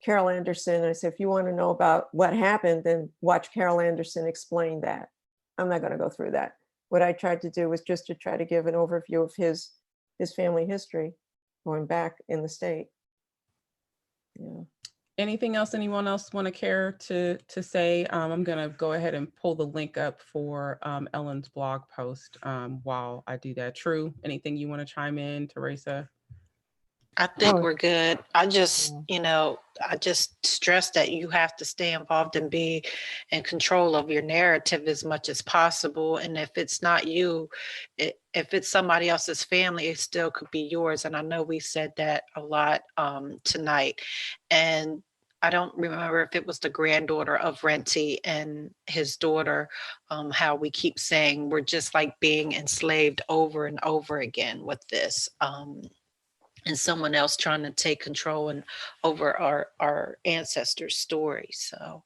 Carol Anderson. I said, if you want to know about what happened, then watch Carol Anderson explain that. I'm not going to go through that. What I tried to do was just to try to give an overview of his family history going back in the state. Yeah. Anything else anyone else want to care to say? I'm going to go ahead and pull the link up for Ellen's blog post while I do that. True. Anything you want to chime in, Theresa? I think we're good. I just stress that you have to stay involved and be in control of your narrative as much as possible. And if it's not you, if it's somebody else's family, it still could be yours. And I know we said that a lot tonight. And I don't remember if it was the granddaughter of Renty and his daughter, how we keep saying we're just like being enslaved over and over again with this. And someone else trying to take control over our ancestors' story. So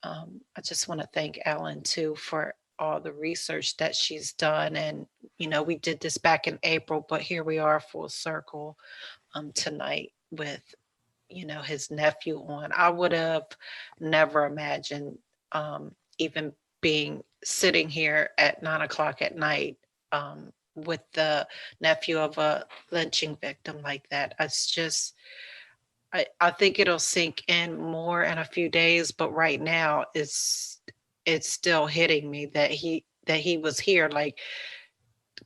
I just want to thank Ellen too for all the research that she's done. And, we did this back in April, but here we are full circle tonight with, his nephew on. I would have never imagined even sitting here at 9:00 at night with the nephew of a lynching victim like that. It's just, I think it'll sink in more in a few days, but right now it's still hitting me that he was here, like,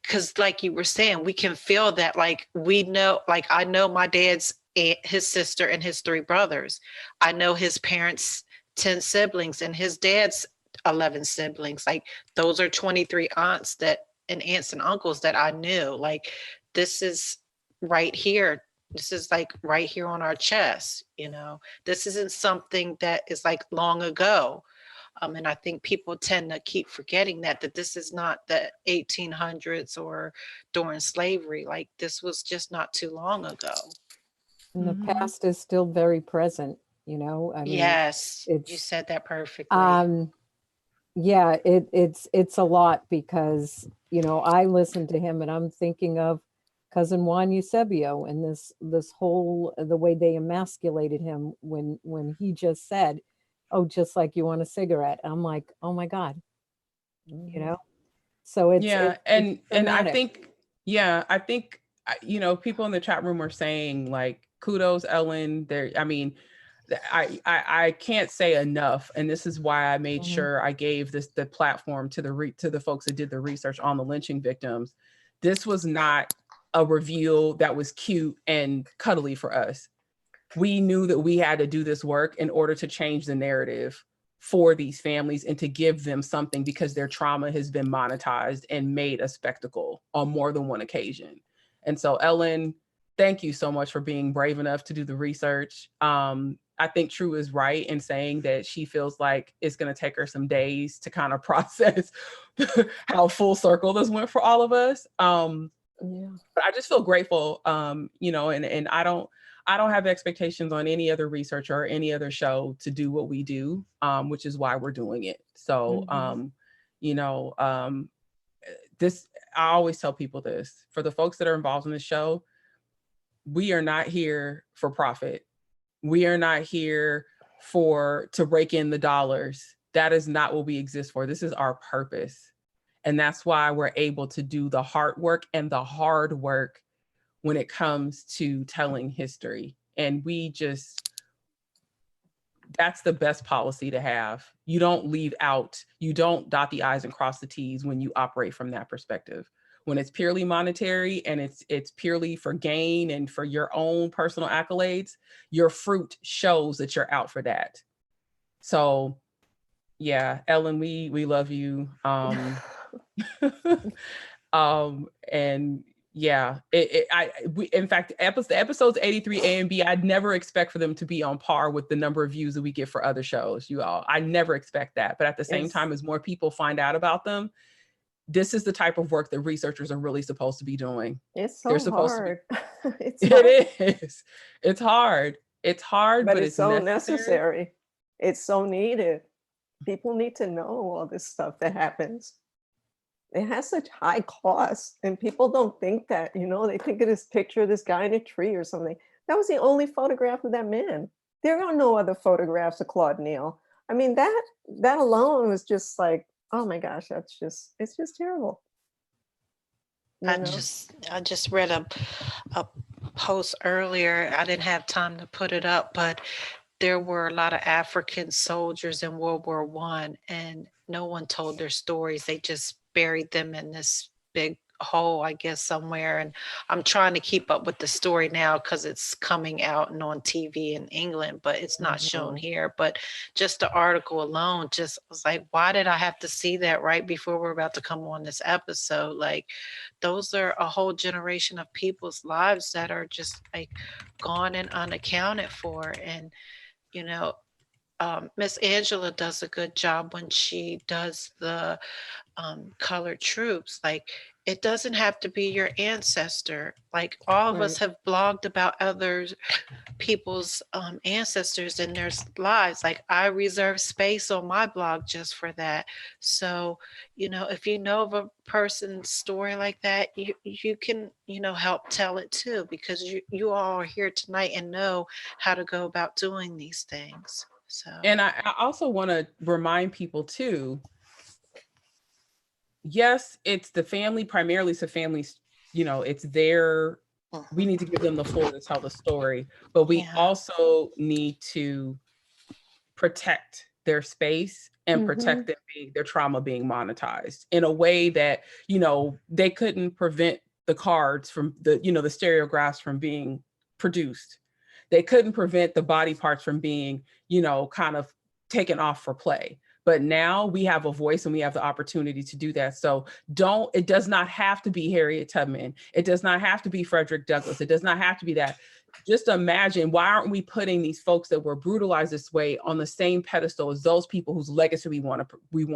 because like you were saying, we can feel that, like, we know, like, I know my dad's his sister and his 3 brothers. I know his parents' 10 siblings and his dad's 11 siblings. Like, those are 23 aunts and aunts and uncles that I knew. Like, this is right here. This is like right here on our chest, This isn't something that is like long ago. And I think people tend to keep forgetting that this is not the 1800s or during slavery. Like, this was just not too long ago. And the past is still very present, I mean, yes, you said that perfectly. Yeah, it's a lot because, I listen to him and I'm thinking of cousin Juan Eusebio and this whole, the way they emasculated him when he just said, oh, just like you want a cigarette. I'm like, oh my God, so it's, and I think, people in the chat room are saying, like, kudos, Ellen. I can't say enough, and this is why I made sure I gave the platform to the folks that did the research on the lynching victims. This was not a reveal that was cute and cuddly for us. we knew that we had to do this work in order to change the narrative for these families and to give them something, because their trauma has been monetized and made a spectacle on more than one occasion. And so, Ellen, thank you so much for being brave enough to do the research. I think True is right in saying that she feels like it's going to take her some days to kind of process how full circle this went for all of us. But I just feel grateful, you know, and I don't have expectations on any other researcher or any other show to do what we do, which is why we're doing it. So, you know, this, I always tell people this, for the folks that are involved in the show, we are not here for profit. We are not here to rake in the dollars. That is not what we exist for. This is our purpose. And that's why we're able to do the hard work and the hard work when it comes to telling history. And that's the best policy to have. You don't leave out, you don't dot the I's and cross the T's when you operate from that perspective. When it's purely monetary and it's purely for gain and for your own personal accolades, your fruit shows that you're out for that. So yeah, Ellen, we love you. And yeah, in fact, episodes 83 A and B, I'd never expect for them to be on par with the number of views that we get for other shows, you all. I never expect that. But at the same time, as more people find out about them, this is the type of work that researchers are really supposed to be doing. It's so hard. It is. It's hard. It's hard, but it's so necessary. It's so needed. People need to know all this stuff that happens. It has such high costs, and people don't think that, you know, they think of this picture of this guy in a tree or something. That was the only photograph of that man. There are no other photographs of Claude Neal. I mean, that alone was just like, oh my gosh, it's just terrible. I just read a post earlier. I didn't have time to put it up, but there were a lot of African soldiers in World War I, and no one told their stories. They just buried them in this big hole, I guess, somewhere. And I'm trying to keep up with the story now because it's coming out and on TV in England, but it's not shown here. But just the article alone just was like, why did I have to see that right before we're about to come on this episode? Like, those are a whole generation of people's lives that are just like gone and unaccounted for. And, you know, Miss Angela does a good job when she does the colored troops. Like, it doesn't have to be your ancestor. Like, all of us have blogged about other people's ancestors and their lives. Like, I reserve space on my blog just for that. So, you know, if you know of a person's story like that, you can, you know, help tell it too, because you all are here tonight and know how to go about doing these things. So, and I also want to remind people too, yes, it's the family, primarily it's the families, you know, it's their, we need to give them the floor to tell the story, but we also need to protect their space and protect them their trauma being monetized in a way that, you know, they couldn't prevent the cards from the, you know, the stereographs from being produced. They couldn't prevent the body parts from being, you know, kind of taken off for play. But now we have a voice and we have the opportunity to do that. So it does not have to be Harriet Tubman. It does not have to be Frederick Douglass. It does not have to be that. Just imagine, why aren't we putting these folks that were brutalized this way on the same pedestal as those people whose legacy we want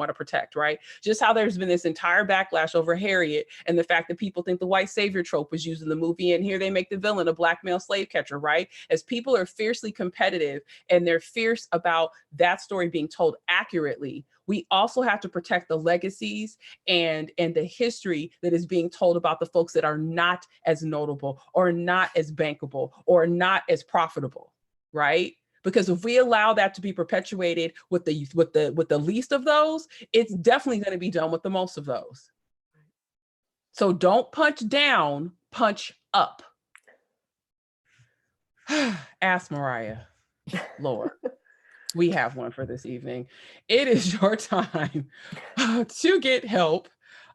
to protect, right? Just how there's been this entire backlash over Harriet and the fact that people think the white savior trope was used in the movie, and here they make the villain a black male slave catcher, right? As people are fiercely competitive and they're fierce about that story being told accurately, we also have to protect the legacies and the history that is being told about the folks that are not as notable or not as bankable or not as profitable, right? Because if we allow that to be perpetuated with the least of those, it's definitely going to be done with the most of those. So don't punch down, punch up. Ask Mariah, Lord. We have one for this evening. It is your time to get help.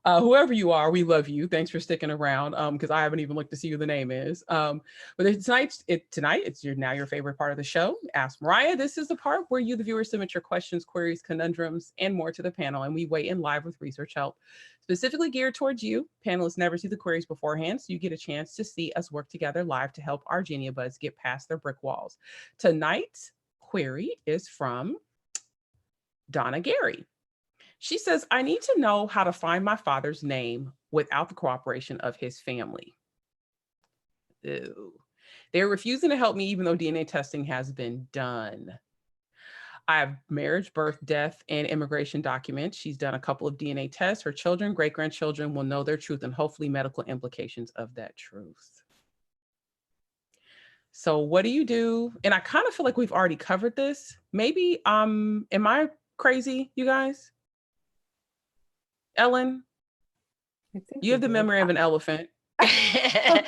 Whoever you are, we love you. Thanks for sticking around. Because I haven't even looked to see who the name is. But tonight it's your favorite part of the show. Ask Mariah. This is the part where you, the viewers, submit your questions, queries, conundrums, and more to the panel, and we weigh in live with research help, specifically geared towards you. Panelists never see the queries beforehand, so you get a chance to see us work together live to help our Genia buds get past their brick walls. Tonight's query is from Donna Gary. She says, I need to know how to find my father's name without the cooperation of his family. Ew. They're refusing to help me even though DNA testing has been done. I have marriage, birth, death, and immigration documents. She's done a couple of DNA tests. Her children, great-grandchildren will know their truth and hopefully medical implications of that truth. So what do you do? And I kind of feel like we've already covered this. Maybe, am I crazy, you guys? Ellen, you have the memory of an elephant. I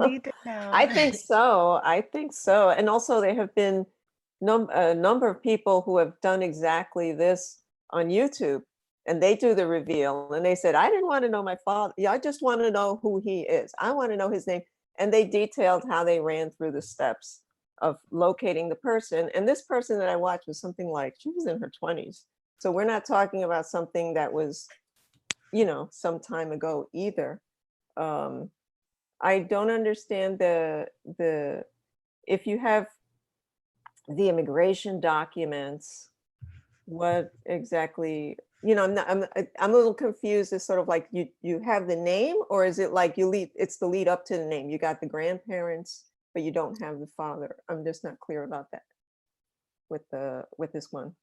need to know. I think so. I think so. And also there have been a number of people who have done exactly this on YouTube, and they do the reveal and they said, I didn't want to know my father. Yeah, I just want to know who he is. I want to know his name. And they detailed how they ran through the steps of locating the person. And this person that I watched was something like, she was in her 20s. So we're not talking about something that was, some time ago either. I don't understand if you have the immigration documents, what exactly, I'm a little confused. It's sort of like you have the name, or is it like it's the lead up to the name? You got the grandparents, but you don't have the father. I'm just not clear about that with this one.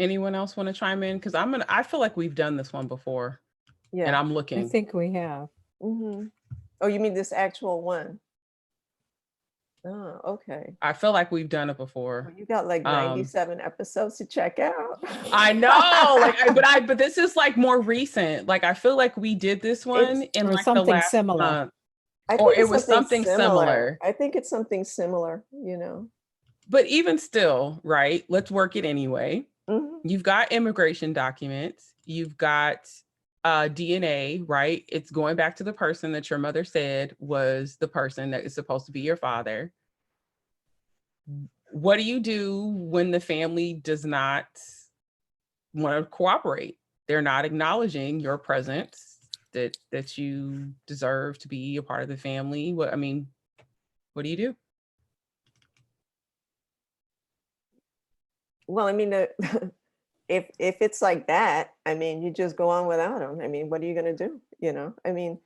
Anyone else want to chime in? Because I feel like we've done this one before. Yeah. And I'm looking. I think we have. Mm-hmm. Oh, you mean this actual one? Oh, okay. I feel like we've done it before. Well, you got like 97 episodes to check out. I know, but this is like more recent. Like I feel like we did this one in like something the last similar. month. Or it was something similar. I think it's something similar, But even still, right? Let's work it anyway. Mm-hmm. You've got immigration documents. You've got DNA, right? It's going back to the person that your mother said was the person that is supposed to be your father. What do you do when the family does not want to cooperate? They're not acknowledging your presence, that you deserve to be a part of the family. What do you do? Well, I mean, if it's like that, I mean, you just go on without them. I mean, what are you going to do? I mean,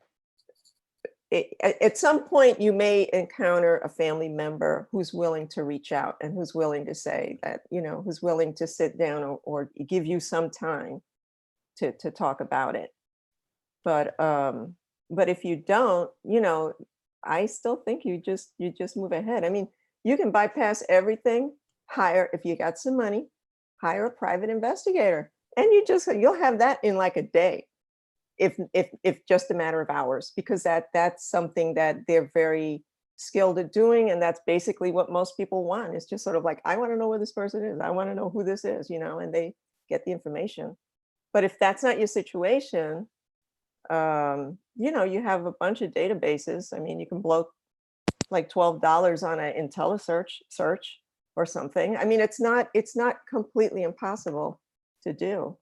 at some point you may encounter a family member who's willing to reach out and who's willing to say that, who's willing to sit down or give you some time to talk about it. But if you don't, I still think you just move ahead. I mean, you can bypass everything. If you got some money, hire a private investigator, and you'll have that in like a day, if just a matter of hours, because that's something that they're very skilled at doing, and that's basically what most people want. It's just sort of like, I want to know where this person is. I want to know who this is, and they get the information. But if that's not your situation, you have a bunch of databases. I mean, you can blow like $12 on an IntelliSearch search or something. I mean, it's not completely impossible to do,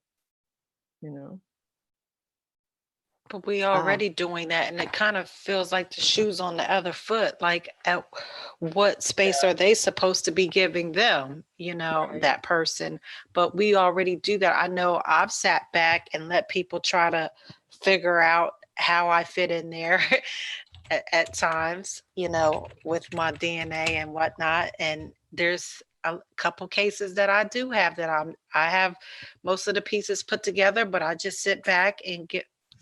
But we already doing that, and it kind of feels like the shoe's on the other foot. Like, at what space are they supposed to be giving them, Right. that person? But we already do that. I know I've sat back and let people try to figure out how I fit in there at times, with my DNA and whatnot. And there's a couple cases that I do have that I have most of the pieces put together, but I just sit back and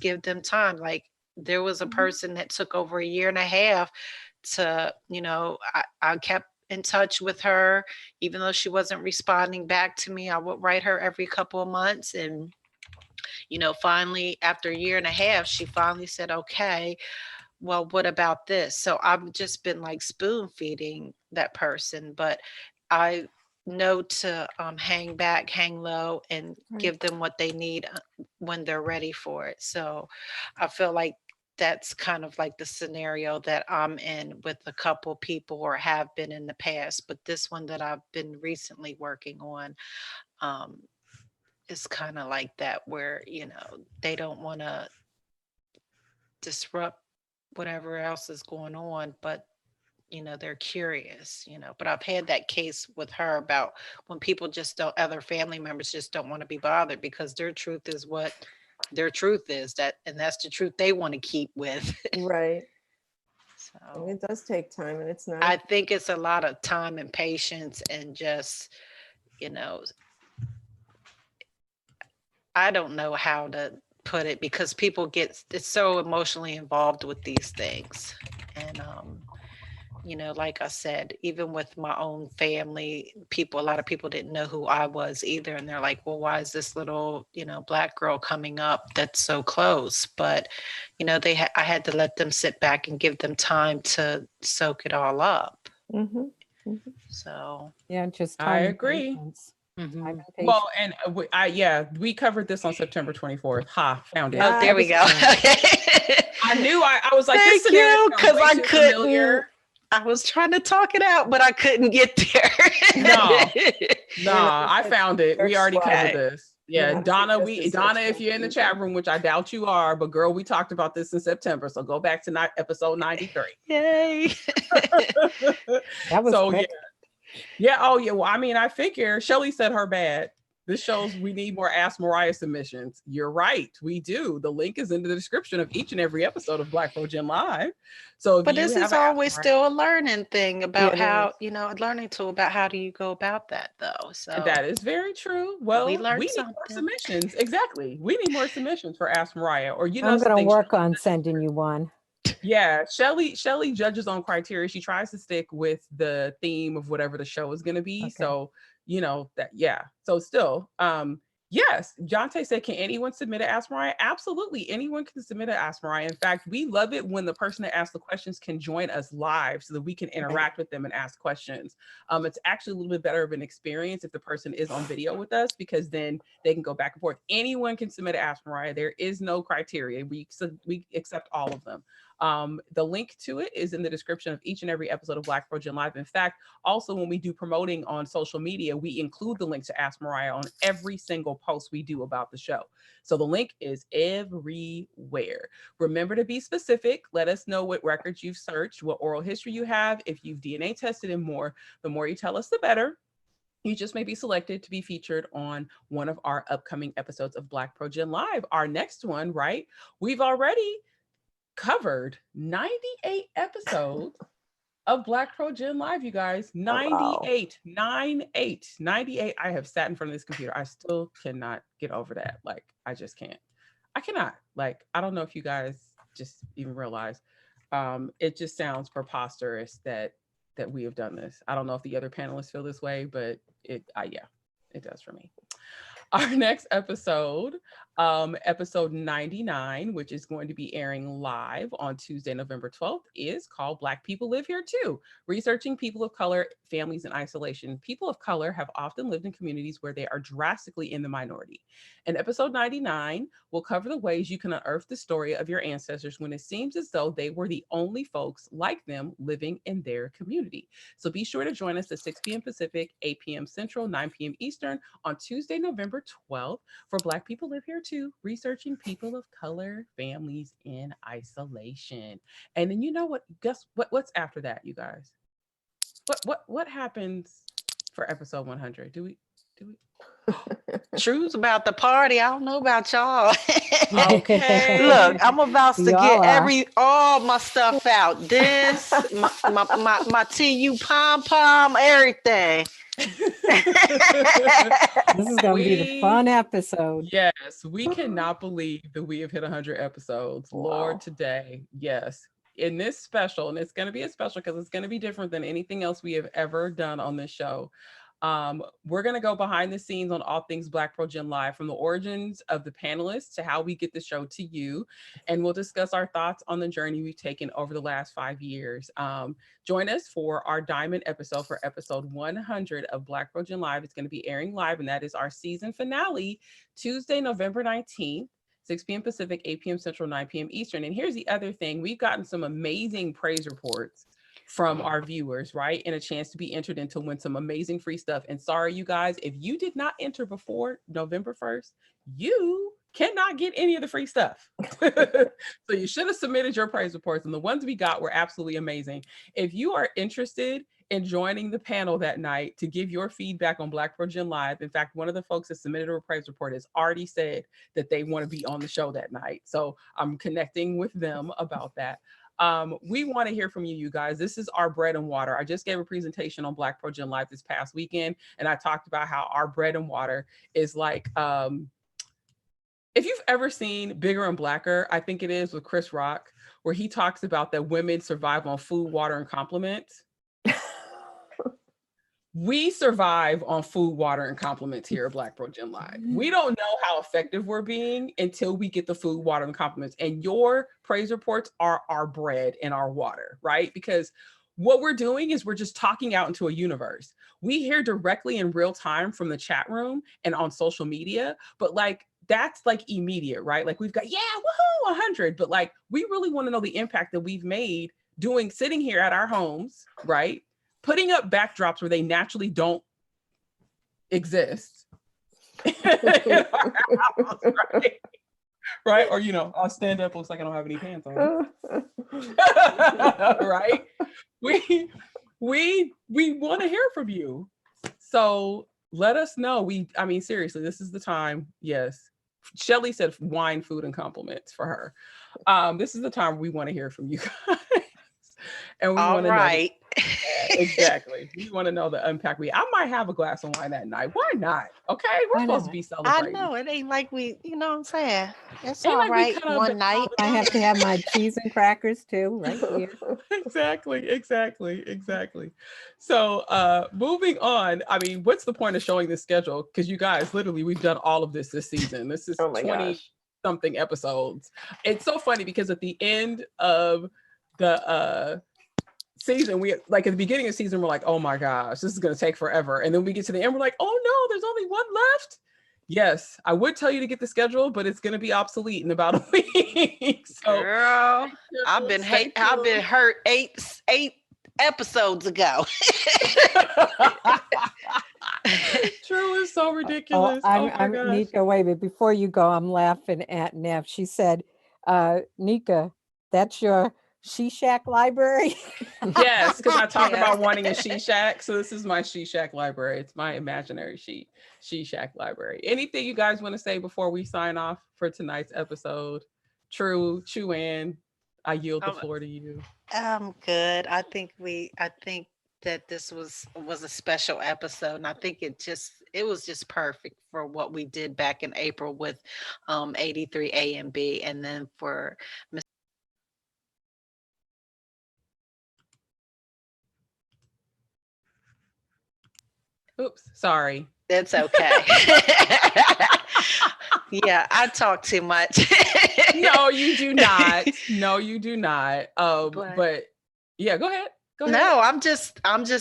give them time. Like, there was a person that took over 1.5 years to, I kept in touch with her, even though she wasn't responding back to me. I would write her every couple of months. And, finally, after 1.5 years, she finally said, okay, well, what about this? So I've just been like spoon feeding that person. But I know to hang back, hang low, and Right. give them what they need when they're ready for it. So I feel like that's kind of like the scenario that I'm in with a couple people, or have been in the past. But this one that I've been recently working on is kind of like that, where, they don't want to disrupt whatever else is going on, but they're curious, but I've had that case with her about when people just don't, other family members just don't want to be bothered because their truth is what their truth is, and that's the truth they want to keep with. Right. And So it does take time, and it's not. I think it's a lot of time and patience, and just, I don't know how to put it, because people get it's so emotionally involved with these things. And like I said, even with my own family, a lot of people didn't know who I was either. And they're like, well, why is this little, Black girl coming up that's so close? But, I had to let them sit back and give them time to soak it all up. Mhm. So, Yeah, just I time and agree. patience. mhm. Time and Well, patience. and we covered this on September 24th. Ha, found it. Oh, there we go. I knew I was like, Thank this scenario you, sounds because way I too couldn't. familiar. I was trying to talk it out, but I couldn't get there. Nah, I found it. We already covered this. Yeah, Yeah. Donna, This is Donna, such if you're in the chat room, which I doubt you are, but girl, we talked about this in September. So go back to episode 93. Yay. That was So quick. yeah. Oh yeah. Well, I mean, I figure Shelly said her bad. This shows we need more Ask Mariah submissions. You're right. We do. The link is in the description of each and every episode of BlackProGen Live. So if But you this have is an Ask always Mariah- still a learning thing about It how, is. a learning tool about how do you go about that, though. So that is very true. Well, we learned need more something. submissions. Exactly. We need more submissions for Ask Mariah. Or I'm going to something. work on sending you one. Yeah, Shelly judges on criteria. She tries to stick with the theme of whatever the show is going to be. Okay. So, that, yeah. So still, yes, Jonte said, can anyone submit an Ask Mariah? Absolutely. Anyone can submit an Ask Mariah. In fact, we love it when the person that asks the questions can join us live so that we can interact with them and ask questions. It's actually a little bit better of an experience if the person is on video with us, because then they can go back and forth. Anyone can submit an Ask Mariah. There is no criteria. We accept all of them. The link to it is in the description of each and every episode of BlackProGen Live. In fact, also when we do promoting on social media, we include the link to Ask Mariah on every single post we do about the show. So the link is everywhere. Remember to be specific. Let us know what records you've searched, what oral history you have, if you've DNA tested and more. The more you tell us, the better. You just may be selected to be featured on one of our upcoming episodes of BlackProGen Live. Our next one, right? We've already covered 98 episodes of BlackProGen Live, you guys. 98, 98. I have sat in front of this computer. I still cannot get over that. Like, I just can't. I cannot. Like, I don't know if you guys just even realize. It just sounds preposterous that we have done this. I don't know if the other panelists feel this way, but it does for me. Our next episode, episode 99, which is going to be airing live on Tuesday, November 12th, is called Black People Live Here Too, Researching People of Color, Families in Isolation. People of color have often lived in communities where they are drastically in the minority. In episode 99, we'll cover the ways you can unearth the story of your ancestors when it seems as though they were the only folks like them living in their community. So be sure to join us at 6 p.m. Pacific, 8 p.m. Central, 9 p.m. Eastern on Tuesday, November 12th for Black People Live Here Too, Researching People of Color, Families in Isolation. And then you know what? Guess what's after that, you guys? What happens for episode 100? Do we? Truths about the party. I don't know about y'all. Okay. Look, I'm about to Y'all get all my stuff out. This, my TU pom everything. This is going to be the fun episode. Yes, we cannot believe that we have hit 100 episodes. Wow. Lord, today, yes. In this special, and it's going to be a special because it's going to be different than anything else we have ever done on this show. We're going to go behind the scenes on all things BlackProGen Live, from the origins of the panelists to how we get the show to you. And we'll discuss our thoughts on the journey we've taken over the last 5 years. Join us for our diamond episode, for episode 100 of BlackProGen Live. It's going to be airing live, and that is our season finale, Tuesday, November 19th. 6 p.m. Pacific, 8 p.m. Central, 9 p.m. Eastern. And here's the other thing. We've gotten some amazing praise reports from our viewers, right? And a chance to be entered in to win some amazing free stuff. And sorry, you guys, if you did not enter before November 1st, you cannot get any of the free stuff. So you should have submitted your praise reports, and the ones we got were absolutely amazing. If you are interested in joining the panel that night to give your feedback on BlackProGen Live, in fact, one of the folks that submitted a praise report has already said that they want to be on the show that night. So I'm connecting with them about that. We want to hear from you, you guys. This is our bread and water. I just gave a presentation on BlackProGen Live this past weekend, and I talked about how our bread and water is like, if you've ever seen Bigger and Blacker, I think it is, with Chris Rock, where he talks about that women survive on food, water, and compliments. We survive on food, water, and compliments here at BlackProGen Live. We don't know how effective we're being until we get the food, water, and compliments. And your praise reports are our bread and our water, right? Because what we're doing is we're just talking out into a universe. We hear directly in real time from the chat room and on social media, but like, that's like immediate, right? Like we've got, yeah, woohoo, 100. But like, we really want to know the impact that we've made sitting here at our homes, right? Putting up backdrops where they naturally don't exist in our house, right? Right? Or, you know, I'll stand up, looks like I don't have any pants on. Right? We want to hear from you. So let us know. I mean, seriously, this is the time. Yes. Shelly said wine, food, and compliments for her. This is the time we want to hear from you guys. And we want to know. Exactly. We want to know the impact. I might have a glass of wine that night. Why not? Okay, we're supposed to be celebrating. I know, it ain't like we, you know what I'm saying? It's Ain't all like right one night. I have to have my cheese and crackers too, right here. Exactly. So moving on, I mean, what's the point of showing this schedule? Because you guys, literally, we've done all of this season. This is 20 something episodes. It's so funny because at the end of the season, we like at the beginning of the season, we're like, oh my gosh, this is going to take forever. And then we get to the end, we're like, oh no, there's only one left. Yes, I would tell you to get the schedule, but it's going to be obsolete in about a week. So, girl, I've been hurt eight episodes ago. True, is so ridiculous. I'm Nika, wait a minute, before you go, I'm laughing at Neff. She said, Nika, that's your She Shack library? Yes, because I talked about wanting a She Shack. So this is my She Shack library. It's my imaginary She Shack library. Anything you guys want to say before we sign off for tonight's episode? True, Chu-Ann, I yield the floor to you. I'm good. I think that this was a special episode, and I think it was just perfect for what we did back in April with 83 A and B, and then for Oops, sorry. That's okay. Yeah, I talk too much. No, you do not. But yeah, go ahead. No, I'm just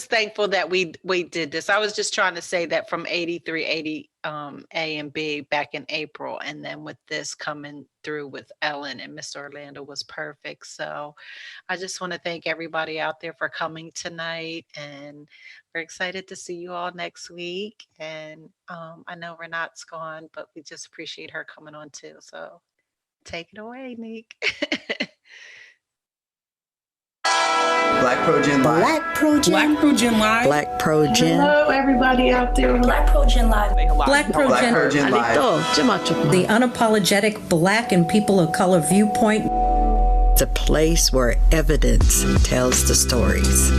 thankful that we did this. I was just trying to say that from 83 A and B back in April, and then with this coming through with Ellen and Miss Orlando was perfect. So I just want to thank everybody out there for coming tonight, and we're excited to see you all next week. And I know Renat's gone, but we just appreciate her coming on too. So take it away, Nick. BlackProGen Live. BlackProGen Live. BlackProGen. Hello, everybody out there. BlackProGen Live. BlackProGen Live. The unapologetic Black and people of color viewpoint. The place where evidence tells the stories.